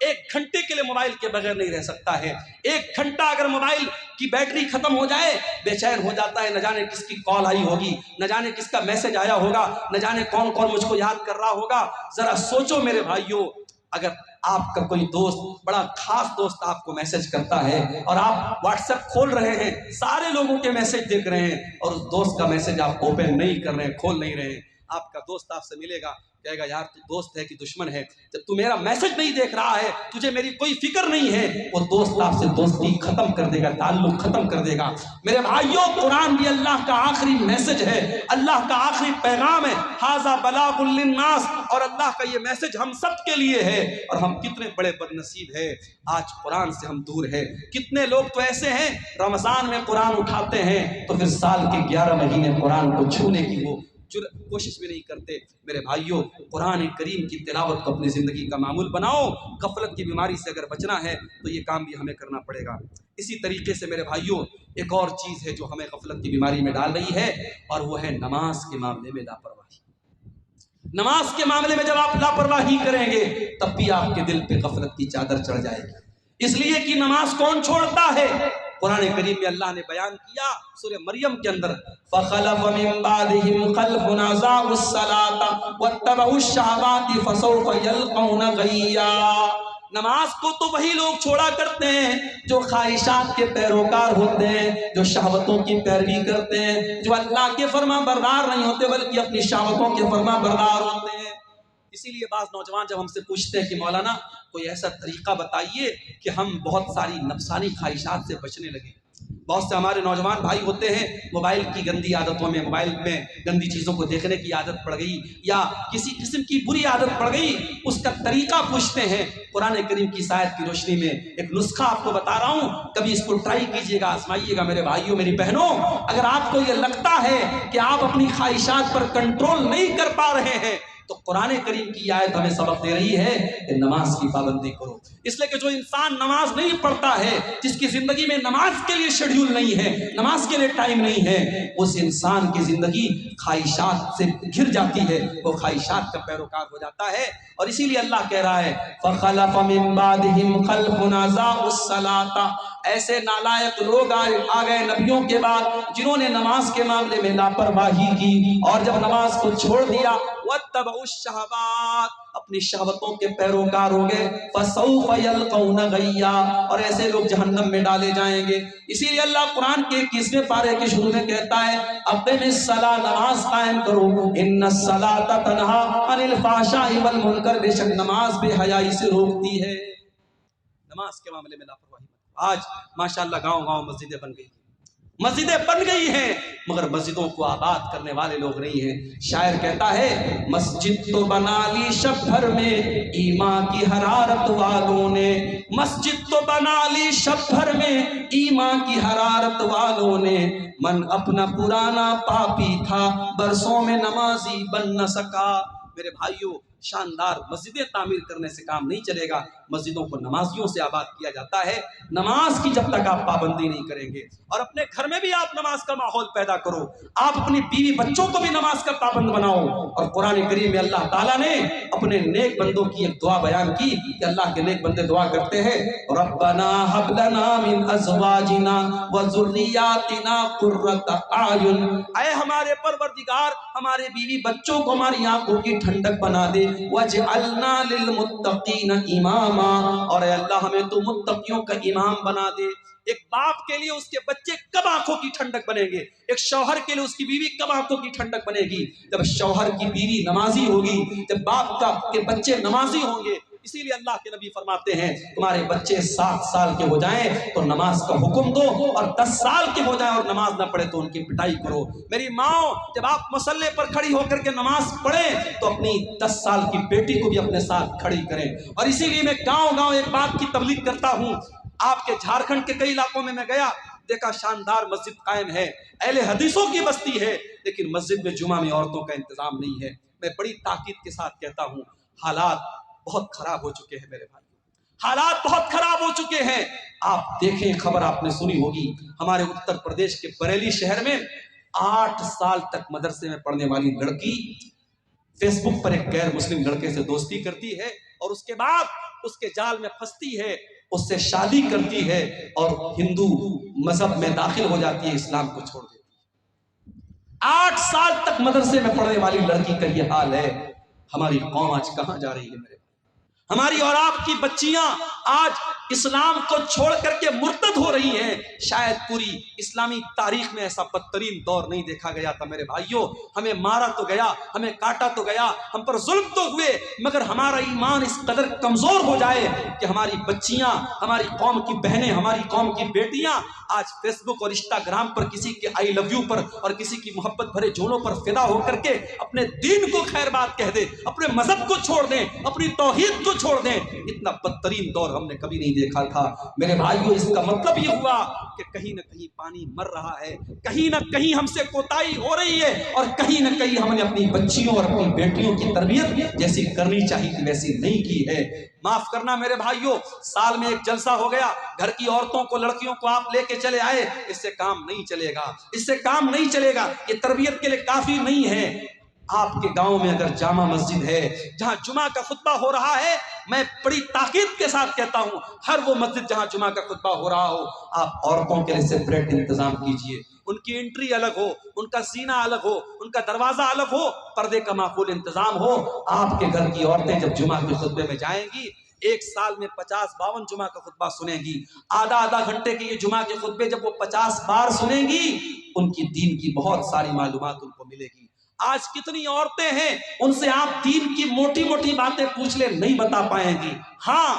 1 گھنٹے کے لیے موبائل کے بغیر نہیں رہ سکتا ہے. 1 گھنٹہ اگر موبائل کی بیٹری ختم ہو جائے بے چین ہو جاتا ہے. نہ جانے کس کی کال آئی ہوگی, نہ جانے کس کا میسج آیا ہوگا, نہ جانے کون کون مجھ کو یاد کر رہا ہوگا. ذرا سوچو میرے بھائیوں, اگر آپ کا کوئی دوست, بڑا خاص دوست آپ کو میسج کرتا ہے اور آپ واٹس ایپ کھول رہے ہیں, سارے لوگوں کے میسج دیکھ رہے ہیں اور اس دوست کا میسج آپ اوپن نہیں کر رہے ہیں, کھول نہیں رہے ہیں, آپ کا دوست آپ سے ملے گا, کہے گا یار تو دوست ہے کہ دشمن ہے, جب تو میرا میسج نہیں دیکھ رہا ہے, تجھے میری کوئی فکر نہیں ہے, وہ دوست آپ سے دوستی ختم کر دے گا, تعلق ختم کر دے گا. میرے بھائیوں, قرآن بھی اللہ کا آخری میسج ہے, اللہ کا آخری پیغام ہے. ھذا بلاغ للناس, اور اللہ کا یہ میسج ہم سب کے لیے ہے. اور ہم کتنے بڑے بد نصیب ہیں, آج قرآن سے ہم دور ہیں. کتنے لوگ تو ایسے ہیں رمضان میں قرآن اٹھاتے ہیں تو پھر سال کے 11 مہینے قرآن کو چھونے کی وہ کوشش بھی نہیں کرتے. میرے بھائیوں, قرآن کریم کی تلاوت کو اپنی زندگی کا معمول بناؤ. غفلت کی بیماری سے اگر بچنا ہے تو یہ کام بھی ہمیں کرنا پڑے گا. اسی طریقے سے میرے بھائیوں, ایک اور چیز ہے جو ہمیں غفلت کی بیماری میں ڈال رہی ہے, اور وہ ہے نماز کے معاملے میں لاپرواہی. نماز کے معاملے میں جب آپ لاپرواہی کریں گے تب بھی آپ کے دل پہ غفلت کی چادر چڑھ جائے گی, اس لیے کہ نماز کون چھوڑتا ہے؟ قرآن کریم میں اللہ نے بیان کیا سورہ مریم کے اندر, فَخَلَفَ مِن بَعْدِهِمْ خَلْفٌ أَضَاعُوا الصَّلَاةَ وَاتَّبَعُوا الشَّهَوَاتِ فَسَوْفَ يَلْقَوْنَ غَيًّا. نماز کو تو وہی لوگ چھوڑا کرتے ہیں جو خواہشات کے پیروکار ہوتے ہیں, جو شہوتوں کی پیروی کرتے ہیں, جو اللہ کے فرما بردار نہیں ہوتے بلکہ اپنی شہوتوں کے فرما بردار ہوتے ہیں. اسی لیے بعض نوجوان جب ہم سے پوچھتے ہیں کہ مولانا کوئی ایسا طریقہ بتائیے کہ ہم بہت ساری نفسانی خواہشات سے بچنے لگیں. بہت سے ہمارے نوجوان بھائی ہوتے ہیں موبائل کی گندی عادتوں میں, موبائل میں گندی چیزوں کو دیکھنے کی عادت پڑ گئی یا کسی قسم کی بری عادت پڑ گئی, اس کا طریقہ پوچھتے ہیں. قرآن کریم کی آیت کی روشنی میں ایک نسخہ آپ کو بتا رہا ہوں, کبھی اس کو ٹرائی کیجئے گا, آزمائیے گا. میرے بھائیوں میری بہنوں, اگر آپ کو یہ لگتا ہے کہ آپ اپنی خواہشات پر کنٹرول نہیں کر پا رہے ہیں تو قرآن کریم کی آیت ہمیں سبق دے رہی ہے کہ نماز کی پابندی کرو. اس لیے کہ جو انسان نماز نہیں پڑھتا ہے, جس کی زندگی میں نماز کے لیے شیڈیول نہیں ہے, نماز کے لیے ٹائم نہیں ہے, اس انسان کی زندگی خواہشات سے گھر جاتی ہے, وہ خواہشات کا پیروکار ہو جاتا ہے. اور اسی لیے اللہ کہہ رہا ہے فَخَلَفَ مِن بَعْدِهِمْ خَلْفٌ أَضَاعُوا الصَّلَاةَ, ایسے نالائق لوگ آ گئے نبیوں کے بعد جنہوں نے نماز کے معاملے میں لاپرواہی کی, اور جب نماز کو چھوڑ دیا وَاتَّبَعُوا الشَّهَوَاتِ, اپنی شہوتوں کے پیروکار ہو گئے, فَسَوْفَ يَلْقَوْنَ غَيًّا, اور ایسے لوگ جہنم میں ڈالے جائیں گے. اسی لیے اللہ قرآن کے 21ویں پارے کے شروع میں کہتا ہے اقم الصلاۃ, نماز قائم کرو, ان الصلاۃ تنہی عن الفحشاء والمنکر, بے شک نماز بے حیائی سے روکتی ہے. نماز کے معاملے میں لاپرواہی. آج ماشاءاللہ گاؤں گاؤں مسجدیں بن گئی, مسجدیں بن گئی ہیں, مگر مسجدوں کو آباد کرنے والے لوگ نہیں ہیں. شاعر کہتا ہے مسجد تو بنا لی شب بھر میں ایمان کی حرارت والوں نے, مسجد تو بنا لی شب بھر میں ایمان کی حرارت والوں نے, من اپنا پرانا پاپی تھا برسوں میں نمازی بن نہ سکا. میرے بھائیوں, شاندار مسجدیں تعمیر کرنے سے کام نہیں چلے گا, مسجدوں کو نمازیوں سے آباد کیا جاتا ہے. نماز کی جب تک آپ پابندی نہیں کریں گے, اور اپنے گھر میں بھی آپ نماز کا ماحول پیدا کرو, آپ اپنی بیوی بچوں کو بھی نماز کا پابند بناؤ. اور قرآن کریم میں اللہ تعالیٰ نے اپنے نیک بندوں کی ایک دعا بیان کی کہ اللہ کے نیک بندے دعا کرتے ہیں ربنا هب لنا من ازواجنا وذریاتنا قرۃ اعین, اے ہمارے پروردگار ہمارے بیوی بچوں کو ہماری آنکھوں کی ٹھنڈک بنا دے, وَاجْعَلْنَا لِلْمُتَّقِينَ إِمَامًا, اور اے اللہ ہمیں تو متقیوں کا امام بنا دے. ایک باپ کے لیے اس کے بچے کب آنکھوں کی ٹھنڈک بنیں گے, ایک شوہر کے لیے اس کی بیوی کب آنکھوں کی ٹھنڈک بنے گی؟ جب شوہر کی بیوی نمازی ہوگی, جب باپ کا کے بچے نمازی ہوں گے. اسی لیے اللہ کے نبی فرماتے ہیں تمہارے بچے 7 سال کے ہو جائیں تو نماز کا حکم دو, اور 10 سال کے ہو جائیں اور نماز نہ پڑھے تو ان کی پٹائی کرو. میری ماں, جب آپ مصلے پر کھڑی ہو کر کے نماز پڑھیں تو اپنی 10 سال کی بیٹی کو بھی اپنے ساتھ کھڑی کریں. اور اسی لیے میں گاؤں گاؤں ایک بات کی تبلیغ کرتا ہوں. آپ کے جھارکھنڈ کے کئی علاقوں میں گیا, دیکھا شاندار مسجد قائم ہے, اہل حدیثوں کی بستی ہے, لیکن مسجد میں جمعہ میں عورتوں کا انتظام نہیں ہے. میں بڑی تاکید کے ساتھ کہتا ہوں حالات بہت خراب ہو چکے ہیں میرے بھائی, حالات بہت خراب ہو چکے ہیں. آپ دیکھیں, خبر آپ نے سنی ہوگی, ہمارے اتر پردیش کے بریلی شہر میں 8 سال تک مدرسے میں پڑھنے والی لڑکی فیس بک پر ایک غیر مسلم لڑکے سے دوستی کرتی ہے, اور اس کے بعد اس کے جال میں پھنستی ہے، اس سے شادی کرتی ہے اور ہندو مذہب میں داخل ہو جاتی ہے، اسلام کو چھوڑ دیتی ہے۔ 8 سال تک مدرسے میں پڑھنے والی لڑکی کا یہ حال ہے۔ ہماری قوم آج کہاں جا رہی ہے میرے؟ ہماری اور آپ کی بچیاں آج اسلام کو چھوڑ کر کے مرتد ہو رہی ہیں۔ شاید پوری اسلامی تاریخ میں ایسا بدترین دور نہیں دیکھا گیا تھا میرے بھائیوں۔ ہمیں مارا تو گیا، ہمیں کاٹا تو گیا، ہم پر ظلم تو ہوئے، مگر ہمارا ایمان اس قدر کمزور ہو جائے کہ ہماری بچیاں، ہماری قوم کی بہنیں، ہماری قوم کی بیٹیاں آج فیس بک اور انسٹاگرام پر کسی کے آئی لو یو پر اور کسی کی محبت بھرے جھولوں پر فدا ہو کر کے اپنے دین کو خیر بات کہہ دیں، اپنے مذہب کو چھوڑ دیں، اپنی توحید کو چھوڑ دیں۔ اتنا بدترین دور ہم نے کبھی نہیں دیکھا تھا میرے بھائیوں۔ اس کا مطلب یہ ہوا کہ کہیں نہ کہیں پانی مر رہا ہے، کہیں نہ کہیں ہم سے کوتاہی ہو رہی ہے، اور کہیں نہ کہیں ہم نے اپنی بچیوں اور اپنی بیٹیوں کی تربیت جیسی کرنی چاہیے تھی ویسی نہیں کی ہے۔ معاف کرنا میرے بھائیوں، سال میں ایک جلسہ ہو گیا، گھر کی عورتوں کو، لڑکیوں کو آپ لے کے چلے آئے، اس سے کام نہیں چلے گا، اس سے کام نہیں چلے گا، یہ تربیت کے لیے کافی نہیں ہے۔ آپ کے گاؤں میں اگر جامع مسجد ہے جہاں جمعہ کا خطبہ ہو رہا ہے، میں بڑی تاکید کے ساتھ کہتا ہوں، ہر وہ مسجد جہاں جمعہ کا خطبہ ہو رہا ہو، آپ عورتوں کے لیے سپریٹ انتظام کیجئے، ان کی انٹری الگ ہو، ان کا سینہ الگ ہو، ان کا دروازہ الگ ہو، پردے کا معقول انتظام ہو۔ آپ کے گھر کی عورتیں جب جمعہ کے خطبے میں جائیں گی، ایک سال میں 50-52 جمعہ کا خطبہ سنیں گی، آدھا گھنٹے کے یہ جمعہ کے خطبے جب وہ 50 بار سنیں گی، ان کی دین کی بہت ساری معلومات ان کو ملے گی۔ آج کتنی عورتیں ہیں، ان سے آپ دین کی موٹی موٹی باتیں پوچھ لیں، نہیں بتا پائیں گی۔ ہاں،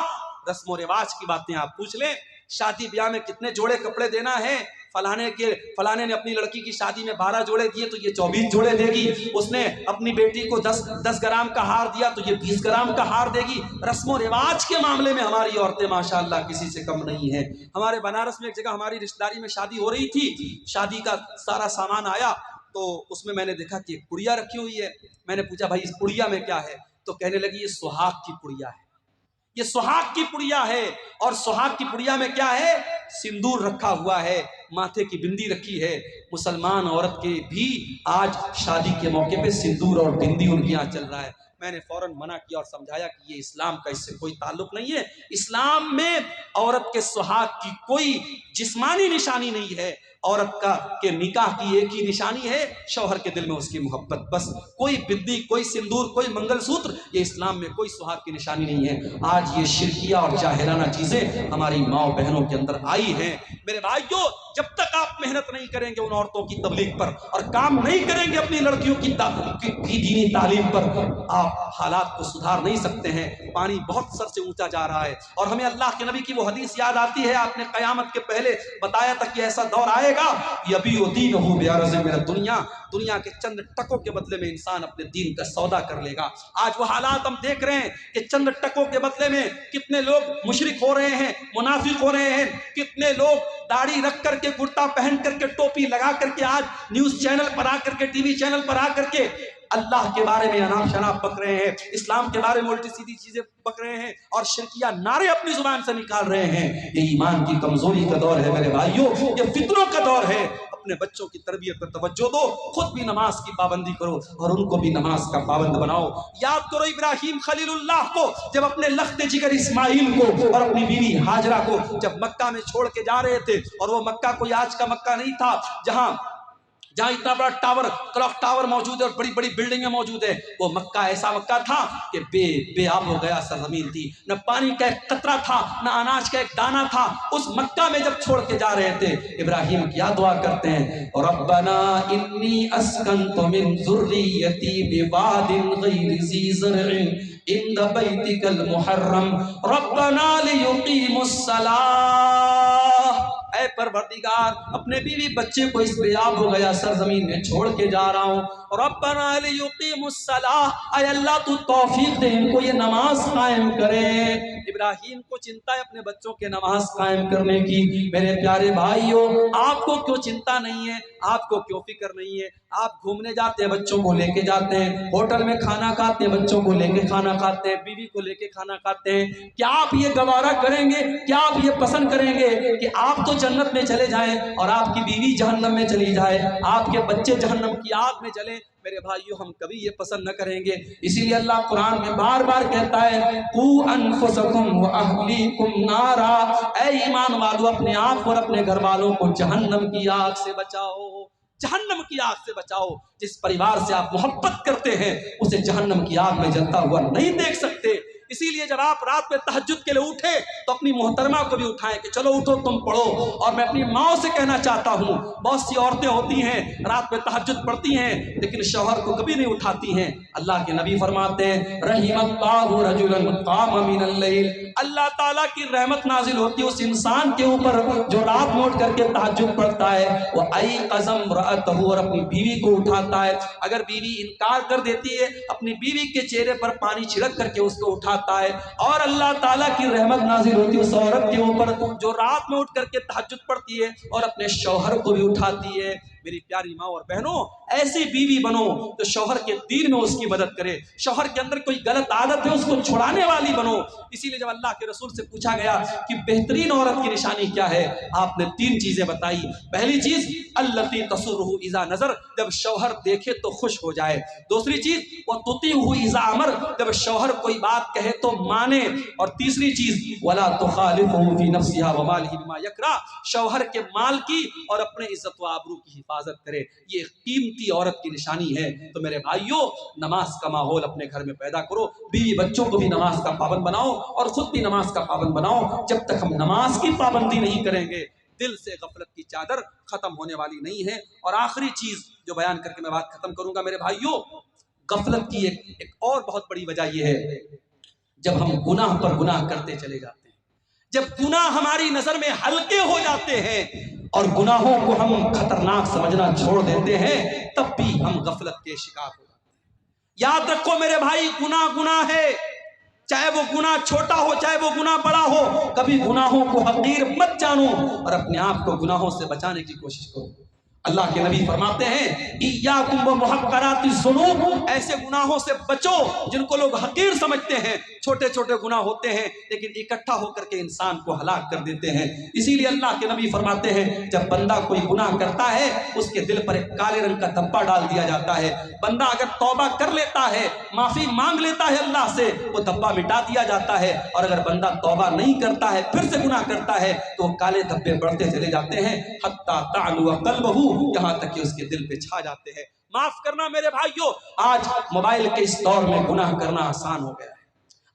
رسم و رواج کی باتیں آپ پوچھ لیں، شادی بیاہ میں کتنے جوڑے کپڑے دینا ہے، فلانے نے اپنی لڑکی کی شادی میں 12 جوڑے دیے تو یہ 24 جوڑے دے گی، اس نے اپنی بیٹی کو 10 گرام کا ہار دیا تو یہ 20 گرام کا ہار دے گی۔ رسم و رواج کے معاملے میں ہماری عورتیں ماشاءاللہ کسی سے کم نہیں ہیں۔ ہمارے بنارس میں ایک جگہ ہماری رشتہ داری میں شادی ہو رہی تھی، شادی کا سارا سامان آیا تو اس میں نے دیکھا کہ ایک پڑیا رکھی ہوئی ہے۔ میں نے پوچھا بھائی اس پڑیا میں کیا ہے؟ تو کہنے لگی یہ سہاگ کی پڑیا ہے، یہ سہاگ کی پڑیا ہے۔ اور سہاگ کی پڑیا میں کیا ہے؟ سندور رکھا ہوا ہے، ماتھے کی بندی رکھی ہے۔ مسلمان عورت کے بھی آج شادی کے موقع پہ سندور اور بندی ان کے یہاں چل رہا ہے۔ میں نے فوراً منع کیا اور سمجھایا کہ یہ اسلام کا اس سے کوئی تعلق نہیں ہے۔ اسلام میں عورت کے سہاگ کی کوئی جسمانی نشانی نہیں ہے، عورت کے نکاح کی ایک ہی نشانی ہے شوہر کے دل میں اس کی محبت، بس۔ کوئی بندی، کوئی سندور، کوئی منگل سوتر، یہ اسلام میں کوئی سہاگ کی نشانی نہیں ہے۔ آج یہ شرکیہ اور جاہلانہ چیزیں ہماری ماں بہنوں کے اندر آئی ہیں۔ میرے بھائیوں، جب تک آپ محنت نہیں کریں گے ان عورتوں کی تبلیغ پر اور کام نہیں کریں گے اپنی لڑکیوں کی دینی تعلیم پر، آپ حالات کو سدھار نہیں سکتے ہیں۔ پانی بہت سر سے اونچا جا رہا ہے، اور ہمیں اللہ کے نبی کی وہ حدیث یاد آتی ہے، آپ نے قیامت کے پہلے بتایا تھا کہ ایسا دور آئے گا، یبیع دینہ بعرض من الدنیا، دنیا کے چند ٹکوں کے بدلے میں انسان اپنے دین کا سودا کر لے گا۔ آج وہ حالات ہم دیکھ رہے ہیں کہ چند ٹکوں کے بدلے میں کتنے لوگ مشرک ہو رہے ہیں، منافق ہو رہے ہیں، کتنے لوگ داڑھی رکھ کر کے، کرتا پہن کر کے، ٹوپی لگا کر کے آج نیوز چینل پر آ کر کے، ٹی وی چینل پر آ کر کے اللہ کے بارے میں اناپ شناپ بک رہے ہیں، اسلام کے بارے میں الٹی سیدھی چیزیں بک رہے ہیں، اور شرکیہ نعرے اپنی زبان سے نکال رہے ہیں۔ یہ ایمان کی کمزوری کا دور ہے میرے بھائیوں، یہ فتنوں کا دور ہے۔ اپنے بچوں کی تربیت پر توجہ دو، خود بھی نماز کی پابندی کرو اور ان کو بھی نماز کا پابند بناؤ۔ یاد کرو ابراہیم خلیل اللہ کو، جب اپنے لخت جگر اسماعیل کو اور اپنی بیوی ہاجرہ کو جب مکہ میں چھوڑ کے جا رہے تھے، اور وہ مکہ کوئی آج کا مکہ نہیں تھا جہاں اتنا بڑا ٹاور، کلاک ٹاور موجود ہے اور بڑی بڑی بلڈنگیں موجود ہیں۔ وہ مکہ ایسا مکہ تھا کہ بے آب ہو گیا سرزمین تھی، نہ پانی کا ایک قطرہ تھا، نہ اناج کا ایک دانہ تھا۔ اس مکہ میں جب چھوڑ کے جا رہے تھے، ابراہیم کیا دعا کرتے ہیں؟ ربنا انی اسکنت من ذریتی بواد غیر ذی زرع عند بیتک المحرم ربنا لیقیموا الصلاۃ۔ اے پروردگار، اپنے بیوی بچے کو اس بیاب ہو گیا سرزمین میں چھوڑ کے جا رہا ہوں، ربنا لیقیموا الصلاۃ، اے اللہ تو توفیق دے ان کو یہ نماز قائم کرے۔ ابراہیم کو چنتا ہے اپنے بچوں کے نماز قائم کرنے کی۔ میرے پیارے بھائیوں، آپ کو کیوں چنتا نہیں ہے؟ آپ کو کیوں فکر نہیں ہے؟ آپ گھومنے جاتے ہیں، بچوں کو لے کے جاتے ہیں، ہوٹل میں کھانا کھاتے ہیں، بچوں کو لے کے کھانا کھاتے ہیں، بیوی کو لے کے کھانا کھاتے ہیں۔ کیا آپ یہ گوارا کریں گے؟ کیا آپ یہ پسند کریں گے کہ آپ تو جنت میں چلے جائیں اور آپ کی بیوی جہنم میں چلی جائے، آپ کے بچے جہنم کی آگ میں جلیں؟ میرے بھائیوں ہم کبھی یہ پسند نہ کریں گے. اسی لیے اللہ قرآن میں بار بار کہتا ہے قُوا أَنفُسَكُمْ وَأَهْلِيكُمْ نَارًا، اے ایمان والو اپنے آپ اور اپنے گھر والوں کو جہنم کی آگ سے بچاؤ. جہنم کی آگ سے بچاؤ. جس پریوار سے آپ محبت کرتے ہیں اسے جہنم کی آگ میں جلتا ہوا نہیں دیکھ سکتے. اسی لیے جب آپ رات میں تہجد کے لیے اٹھے تو اپنی محترمہ کو بھی اٹھائیں کہ چلو اٹھو تم پڑھو. اور میں اپنی ماں سے کہنا چاہتا ہوں، بہت سی عورتیں ہوتی ہیں رات میں تہجد پڑھتی ہیں لیکن شوہر کو کبھی نہیں اٹھاتی ہیں. اللہ کے نبی فرماتے ہیں رحم اللہ رجلا قام من اللیل، اللہ تعالیٰ کی رحمت نازل ہوتی ہے اس انسان کے اوپر جو رات میں اٹھ کر کے تہجد پڑھتا ہے. وہ ایقظ امرأتہ، اور اپنی بیوی کو اٹھاتا ہے. اگر بیوی انکار کر دیتی ہے اپنی بیوی کے چہرے پر پانی چھڑک کر کے اس کو اٹھاتا ہے. اور اللہ تعالیٰ کی رحمت نازل ہوتی ہے اس عورت کے اوپر جو رات میں اٹھ کر کے تہجد پڑھتی ہے اور اپنے شوہر کو بھی اٹھاتی ہے. میری پیاری ماں اور بہنوں، ایسی بیوی بنو جو شوہر کے دین میں اس کی مدد کرے. شوہر کے اندر کوئی غلط عادت ہے اس کو چھڑانے والی بنو. اسی لیے جب اللہ کے رسول سے پوچھا گیا کہ بہترین عورت کی نشانی کیا ہے، آپ نے 3 چیزیں بتائی. پہلی چیز التی تسرہ اذا نظر، جب شوہر دیکھے تو خوش ہو جائے. دوسری چیز وتطیعہ اذا امر، جب شوہر کوئی بات کہے تو مانے. اور تیسری چیز ولا تخالفہ فی نفسها ومالہ بما یکرہ، شوہر کے مال کی اور اپنے عزت و آبرو کی حفاظت کرے. یہ ایک قیمتی عورت کی نشانی ہے. تو میرے بھائیوں، نماز کا ماحول اپنے گھر میں پیدا کرو، بیوی بچوں کو بھی نماز کا پابند بناؤ اور خود بھی نماز کا پابند بناؤ. جب تک ہم نماز کی پابندی نہیں کریں گے دل سے غفلت کی چادر ختم ہونے والی نہیں ہے. اور آخری چیز جو بیان کر کے میں بات ختم کروں گا میرے بھائیوں، غفلت کی ایک اور بہت بڑی وجہ یہ ہے جب ہم گناہ پر گناہ کرتے چلے جاتے ہیں، جب گناہ ہماری نظر میں ہلکے ہو جاتے ہیں اور گناہوں کو ہم خطرناک سمجھنا چھوڑ دیتے ہیں، تب بھی ہم غفلت کے شکار ہو جاتے ہیں. یاد رکھو میرے بھائی، گناہ گناہ ہے، چاہے وہ گناہ چھوٹا ہو چاہے وہ گناہ بڑا ہو. کبھی گناہوں کو حقیر مت جانو اور اپنے آپ کو گناہوں سے بچانے کی کوشش کرو. اللہ کے نبی فرماتے ہیں ایاکم ومحقرات الذنوب، ایسے گناہوں سے بچو جن کو لوگ حقیر سمجھتے ہیں. چھوٹے چھوٹے گناہ ہوتے ہیں لیکن اکٹھا ہو کر کے انسان کو ہلاک کر دیتے ہیں. اسی لیے اللہ کے نبی فرماتے ہیں جب بندہ کوئی گناہ کرتا ہے اس کے دل پر ایک کالے رنگ کا دھبا ڈال دیا جاتا ہے. بندہ اگر توبہ کر لیتا ہے، معافی مانگ لیتا ہے اللہ سے، وہ دھبا مٹا دیا جاتا ہے. اور اگر بندہ توبہ نہیں کرتا ہے، پھر سے گناہ کرتا ہے، تو وہ کالے دھبے بڑھتے چلے جاتے ہیں حتی تعلو قلبہ، یہاں تک کہ اس کے دل پہ چھا جاتے ہیں. معاف کرنا میرے بھائیوں، آج موبائل کے اس دور میں گناہ کرنا آسان ہو گیا ہے.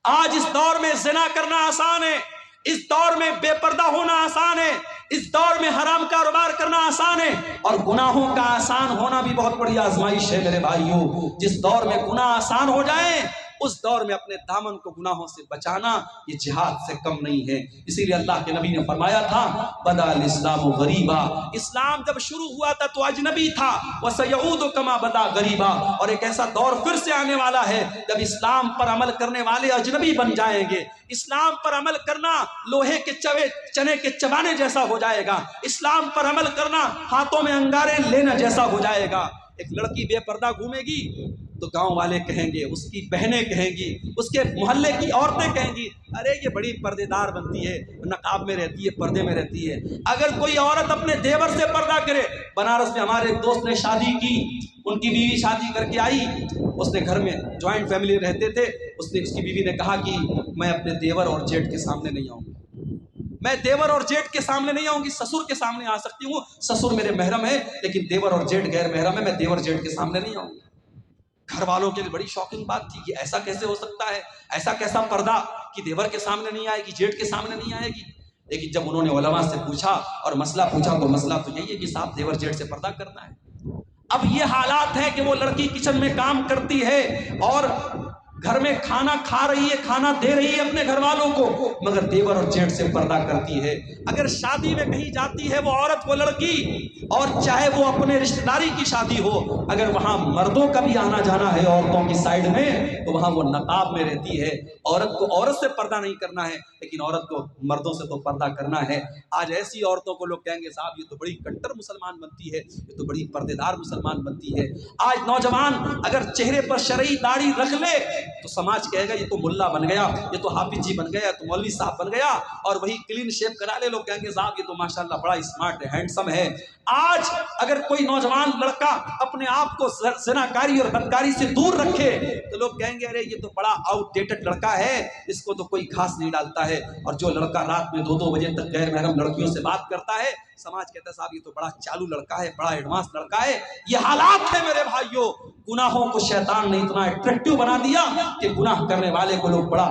آج اس دور میں زنا کرنا آسان ہے، اس دور میں بے پردہ ہونا آسان ہے، اس دور میں حرام کاروبار کرنا آسان ہے. اور گناہوں کا آسان ہونا بھی بہت بڑی آزمائش ہے میرے بھائیوں. جس دور میں گناہ آسان ہو جائیں اس دور میں اپنے دامن کو گناہوں سے بچانا یہ جہاد سے کم نہیں ہے. اسی لیے اللہ کے نبی نے فرمایا تھا بدا الاسلام غریبا، اسلام جب شروع ہوا تھا تو اجنبی تھا، وسیعود کما بدا غریبا، اور ایک ایسا دور پھر سے آنے والا ہے جب اسلام پر عمل کرنے والے اجنبی بن جائیں گے. اسلام پر عمل کرنا لوہے کے چنے کے چبانے جیسا ہو جائے گا. اسلام پر عمل کرنا ہاتھوں میں انگارے لینا جیسا ہو جائے گا. ایک لڑکی بے پردہ گھومے گی تو گاؤں والے کہیں گے، اس کی بہنیں کہیں گی، اس کے محلے کی عورتیں کہیں گی ارے یہ بڑی پردے دار بنتی ہے، نقاب میں رہتی ہے، پردے میں رہتی ہے. اگر کوئی عورت اپنے دیور سے پردہ کرے، بنارس میں ہمارے ایک دوست نے شادی کی، ان کی بیوی شادی کر کے آئی، اس نے گھر میں جوائنٹ فیملی رہتے تھے، اس کی بیوی نے کہا کہ میں اپنے دیور اور جیٹ کے سامنے نہیں آؤں گی، میں دیور اور جیٹ کے سامنے نہیں آؤں گی. سسر کے سامنے آ سکتی ہوں، سسر میرے محرم ہے، لیکن دیور اور جیٹ غیر محرم ہے، میں دیور جیٹ کے سامنے نہیں آؤں گی. گھر والوں کے لیے بڑی شاکنگ بات تھی کہ ایسا کیسے ہو سکتا ہے، ایسا کیسا پردہ کہ دیور کے سامنے نہیں آئے گی، جیٹ کے سامنے نہیں آئے گی. لیکن جب انہوں نے علماء سے پوچھا اور مسئلہ پوچھا تو مسئلہ تو یہی ہے کہ صاحب دیور جیٹ سے پردہ کرنا ہے. اب یہ حالات ہے کہ وہ لڑکی کچن میں کام کرتی ہے اور گھر میں کھانا کھا رہی ہے، کھانا دے رہی ہے اپنے گھر والوں کو، مگر دیور اور جیٹ سے پردہ کرتی ہے. اگر شادی میں کہیں جاتی ہے وہ عورت، وہ لڑکی، اور چاہے وہ اپنے رشتہ داری کی شادی ہو، اگر وہاں مردوں کا بھی آنا جانا ہے عورتوں کی سائڈ میں تو وہاں وہ نقاب میں رہتی ہے. عورت کو عورت سے پردہ نہیں کرنا ہے لیکن عورت کو مردوں سے تو پردہ کرنا ہے. آج ایسی عورتوں کو لوگ کہیں گے صاحب یہ تو بڑی کٹر مسلمان بنتی ہے، یہ تو بڑی پردے دار مسلمان بنتی ہے. آج نوجوان اگر چہرے پر شرعی داڑھی رکھ لے تو سماج کہے گا یہ تو ملا بن گیا, یہ تو حافظ جی بن گیا, تو مولوی صاحب بن گیا, اور وہی کلین شیپ کرا لے, لوگ کہیں گے صاحب یہ تو ماشاءاللہ بڑا اسمارٹ ہے, ہینڈسم ہے. آج اگر کوئی نوجوان لڑکا اپنے آپ کو زناکاری اور بدکاری سے دور رکھے تو لوگ کہیں گے ارے یہ تو بڑا آؤٹ ڈیٹڈ لڑکا ہے, اس کو تو کوئی خاص نہیں ڈالتا ہے. اور جو لڑکا رات میں 2-2 بجے تک غیر محرم لڑکیوں سے بات کرتا ہے, سماج کہتا ہے صاحب یہ تو بڑا چالو لڑکا ہے, بڑا ایڈوانس لڑکا ہے. یہ حالات ہے میرے بھائیوں. گناہوں کو شیطان نے اتنا اٹریکٹیو بنا دیا کہ گناہ کرنے والے کو لوگ بڑا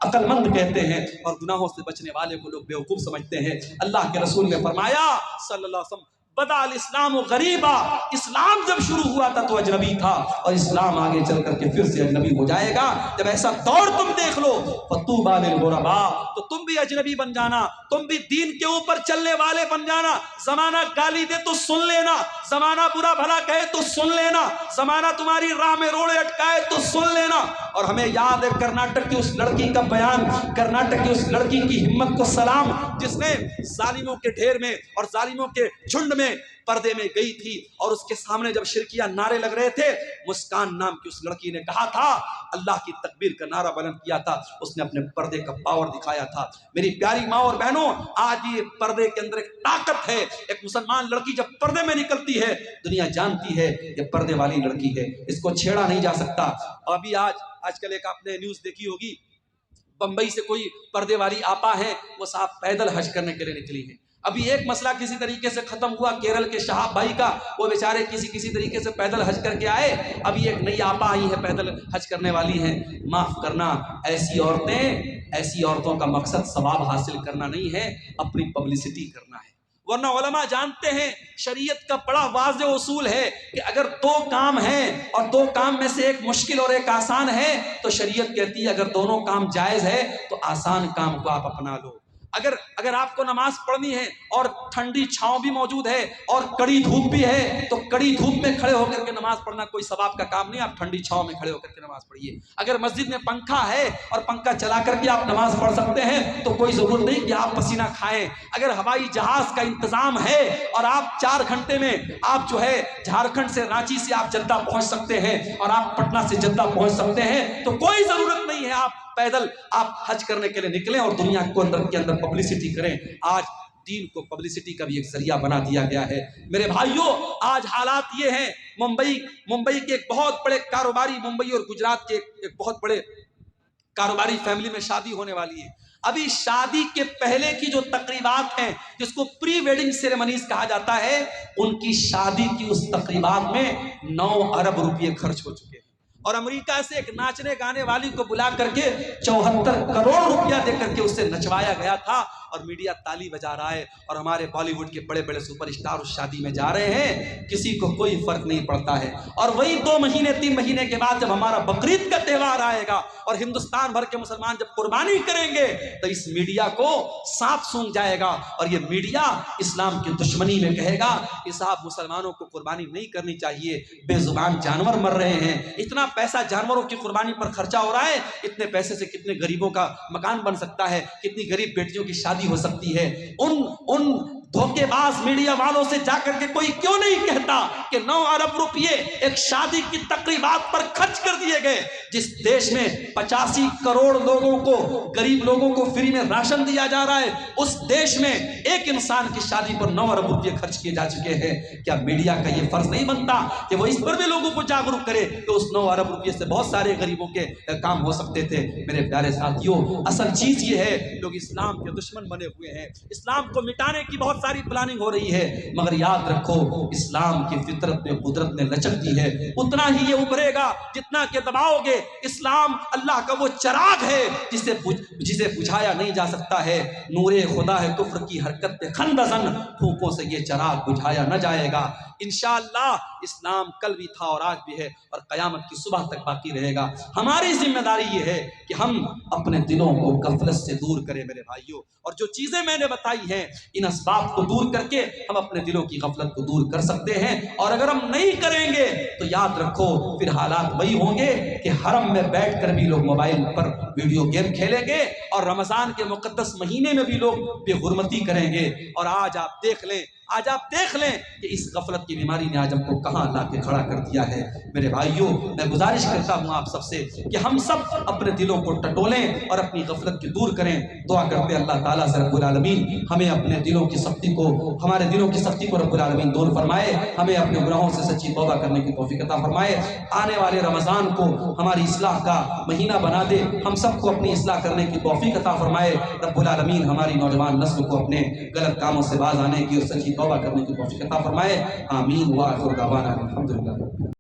عقل مند کہتے ہیں اور گناہوں سے بچنے والے کو لوگ بیوقوف سمجھتے ہیں. اللہ کے رسول نے فرمایا صلی اللہ علیہ وسلم, بدا الاسلام غریبا, اسلام جب شروع ہوا تھا تو اجنبی تھا, اور اسلام آگے چل کر کے پھر سے اجنبی ہو جائے گا. جب ایسا دور تم دیکھ لو فطوبی للغرباء, تو تم بھی اجنبی بن جانا, تم بھی دین کے اوپر چلنے والے بن جانا. زمانہ گالی دے تو سن لینا, زمانہ برا بھلا کہے تو سن لینا, زمانہ تمہاری راہ میں روڑے اٹکائے تو سن لینا. اور ہمیں یاد ہے کرناٹک کی اس لڑکی کا بیان, کرناٹک کی اس لڑکی کی ہمت کو سلام, جس نے ظالموں کے ڈھیر میں اور ظالموں کے جھنڈ میں پردے میں گئی تھی, اور اس کے سامنے جب شرکیہ نعرے لگ رہے تھے, مسکان نام کی اس لڑکی نے کہا تھا, اللہ کی تکبیر کا نعرہ بلند کیا تھا, اس نے اپنے پردے کا پاور دکھایا تھا. میری پیاری ماں اور بہنوں, آج یہ پردے کے اندر ایک طاقت ہے. ایک مسلمان لڑکی جب پردے میں نکلتی ہے دنیا جانتی ہے یہ پردے والی لڑکی ہے, اس کو چھیڑا نہیں جا سکتا. ابھی آج کل ایک آپ نے نیوز دیکھی ہوگی, بمبئی سے کوئی پردے والی آپا ہے, وہ صاحب پیدل حج کرنے کے لیے نکلی ہیں. ابھی ایک مسئلہ کسی طریقے سے ختم ہوا کیرل کے شہاب بھائی کا, وہ بیچارے کسی طریقے سے پیدل حج کر کے آئے. ابھی ایک نئی آپا آئی ہے پیدل حج کرنے والی ہیں. معاف کرنا, ایسی عورتوں کا مقصد ثواب حاصل کرنا نہیں ہے, اپنی پبلسٹی کرنا ہے. ورنہ علماء جانتے ہیں شریعت کا بڑا واضح اصول ہے کہ اگر 2 کام ہیں اور 2 کام میں سے ایک مشکل اور ایک آسان ہے, تو شریعت کہتی ہے اگر دونوں کام جائز ہے تو آسان کام کو آپ اپنا لو. اگر آپ کو نماز پڑھنی ہے اور ٹھنڈی چھاؤں بھی موجود ہے اور کڑی دھوپ بھی ہے, تو کڑی دھوپ میں کھڑے ہو کر کے نماز پڑھنا کوئی ثواب کا کام نہیں, آپ ٹھنڈی چھاؤں میں کھڑے ہو کر کے نماز پڑھیے. اگر مسجد میں پنکھا ہے اور پنکھا چلا کر کے آپ نماز پڑھ سکتے ہیں تو کوئی ضرورت نہیں کہ آپ پسینہ کھائیں. اگر ہوائی جہاز کا انتظام ہے اور آپ 4 گھنٹے میں آپ جو ہے جھارکھنڈ سے رانچی سے آپ جدہ پہنچ سکتے ہیں اور آپ پٹنہ سے جدہ پہنچ سکتے ہیں, تو کوئی ضرورت نہیں ہے آپ پیدل آپ حج کرنے کے لیے نکلیں اور دنیا کو اندر کے اندر پبلسٹی کریں. آج دین کو پبلسٹی کا بھی ایک ذریعہ بنا دیا گیا ہے. میرے بھائیوں, آج حالات یہ ہیں, ممبئی کے ایک بہت بڑے کاروباری, ممبئی اور گجرات کے ایک بہت بڑے کاروباری فیملی میں شادی ہونے والی ہے. ابھی شادی کے پہلے کی جو تقریبات ہیں جس کو پری ویڈنگ سیریمنیز کہا جاتا ہے, ان کی شادی کی اس تقریبات میں 9 ارب روپے خرچ ہو چکے ہیں. اور امریکہ سے ایک ناچنے گانے والی کو بلا کر کے 74 کروڑ روپیہ دے کر کے اسے نچوایا گیا تھا, اور میڈیا تالی بجا رہا ہے, اور ہمارے بالی ووڈ کے بڑے بڑے سپر اسٹار اس شادی میں جا رہے ہیں, کسی کو کوئی فرق نہیں پڑتا ہے. اور وہی 2 مہینے 3 مہینے کے بعد جب ہمارا بقرعید کا تہوار آئے گا اور ہندوستان بھر کے مسلمان جب قربانی کریں گے, تو اس میڈیا کو سانپ سونگ جائے گا, اور یہ میڈیا اسلام کی دشمنی میں کہے گا کہ صاحب مسلمانوں کو قربانی نہیں کرنی چاہیے, بے زبان جانور مر رہے ہیں, اتنا پیسہ جانوروں کی قربانی پر خرچہ ہو رہا ہے, اتنے پیسے سے کتنے غریبوں کا مکان بن سکتا ہے, کتنی غریب بیٹیوں کی شادی ہو سکتی ہے. ان دھوکے باز میڈیا والوں سے جا کر کے کوئی کیوں نہیں کہتا کہ 9 ارب روپے ایک شادی کی تقریبات پر خرچ کر دیے گئے, جس دیش میں 85 کروڑ لوگوں کو, غریب لوگوں کو فری میں راشن دیا جا رہا ہے, اس دیش میں ایک انسان کی شادی پر 9 ارب روپے خرچ کیے جا چکے ہیں. کیا میڈیا کا یہ فرض نہیں بنتا کہ وہ اس پر بھی لوگوں کو جاگروک کرے کہ اس 9 ارب روپے سے بہت سارے غریبوں کے کام ہو سکتے تھے؟ میرے پیارے ساتھیوں, اصل چیز یہ ہے, لوگ اسلام کے دشمن بنے ہوئے ہیں, اسلام کو مٹانے کی بہت ساری پلاننگ ہو رہی ہے, مگر یاد رکھو اسلام کی فطرت میں قدرت نے لچک دی ہے, اتنا ہی یہ ابھرے گا جتنا کہ دباؤ گے. اسلام اللہ کا وہ چراغ ہے جسے بجھایا نہیں جا سکتا ہے. نور خدا ہے کفر کی حرکت پہ خندزن, پھونکوں سے یہ چراغ بجھایا نہ جائے گا. انشاءاللہ اسلام کل بھی تھا اور آج بھی ہے اور قیامت کی صبح تک باقی رہے گا. ہماری ذمہ داری یہ ہے کہ ہم اپنے دلوں کو غفلت سے دور کریں میرے بھائیوں, اور جو چیزیں میں نے بتائی ہیں ان اسباب کو دور کر کے ہم اپنے دلوں کی غفلت کو دور کر سکتے ہیں. اور اگر ہم نہیں کریں گے تو یاد رکھو پھر حالات وہی ہوں گے کہ حرم میں بیٹھ کر بھی لوگ موبائل پر ویڈیو گیم کھیلیں گے, اور رمضان کے مقدس مہینے میں بھی لوگ بے حرمتی کریں گے. اور آج آپ دیکھ لیں آج آپ دیکھ لیں کہ اس غفلت کی بیماری نے آج ہم کو کہاں لا کے کھڑا کر دیا ہے۔ میرے بھائیوں، میں گزارش کرتا ہوں آپ سب سے کہ ہم سب اپنے دلوں کو ٹٹولیں اور اپنی غفلت کی دور کریں۔ دعا کرتے ہیں اللہ تعالیٰ سے رب العالمین ہمیں اپنے دلوں کی سختی کو، ہمارے دلوں کی سختی کو رب العالمین دور فرمائے، ہمیں اپنے گناہوں سے سچی توبہ کرنے کی توفیق عطا فرمائے، آنے والے رمضان کو ہماری اصلاح کا مہینہ بنا دے، ہم سب کو اپنی اصلاح کرنے کی توفیق عطا فرمائے۔ رب العالمین ہماری نوجوان نسل کو اپنے غلط کاموں سے باز آنے کی اور سچی توبہ کرنے کی توفیق عطا فرمائے۔ آمین وآخر دعوانا الحمدللہ۔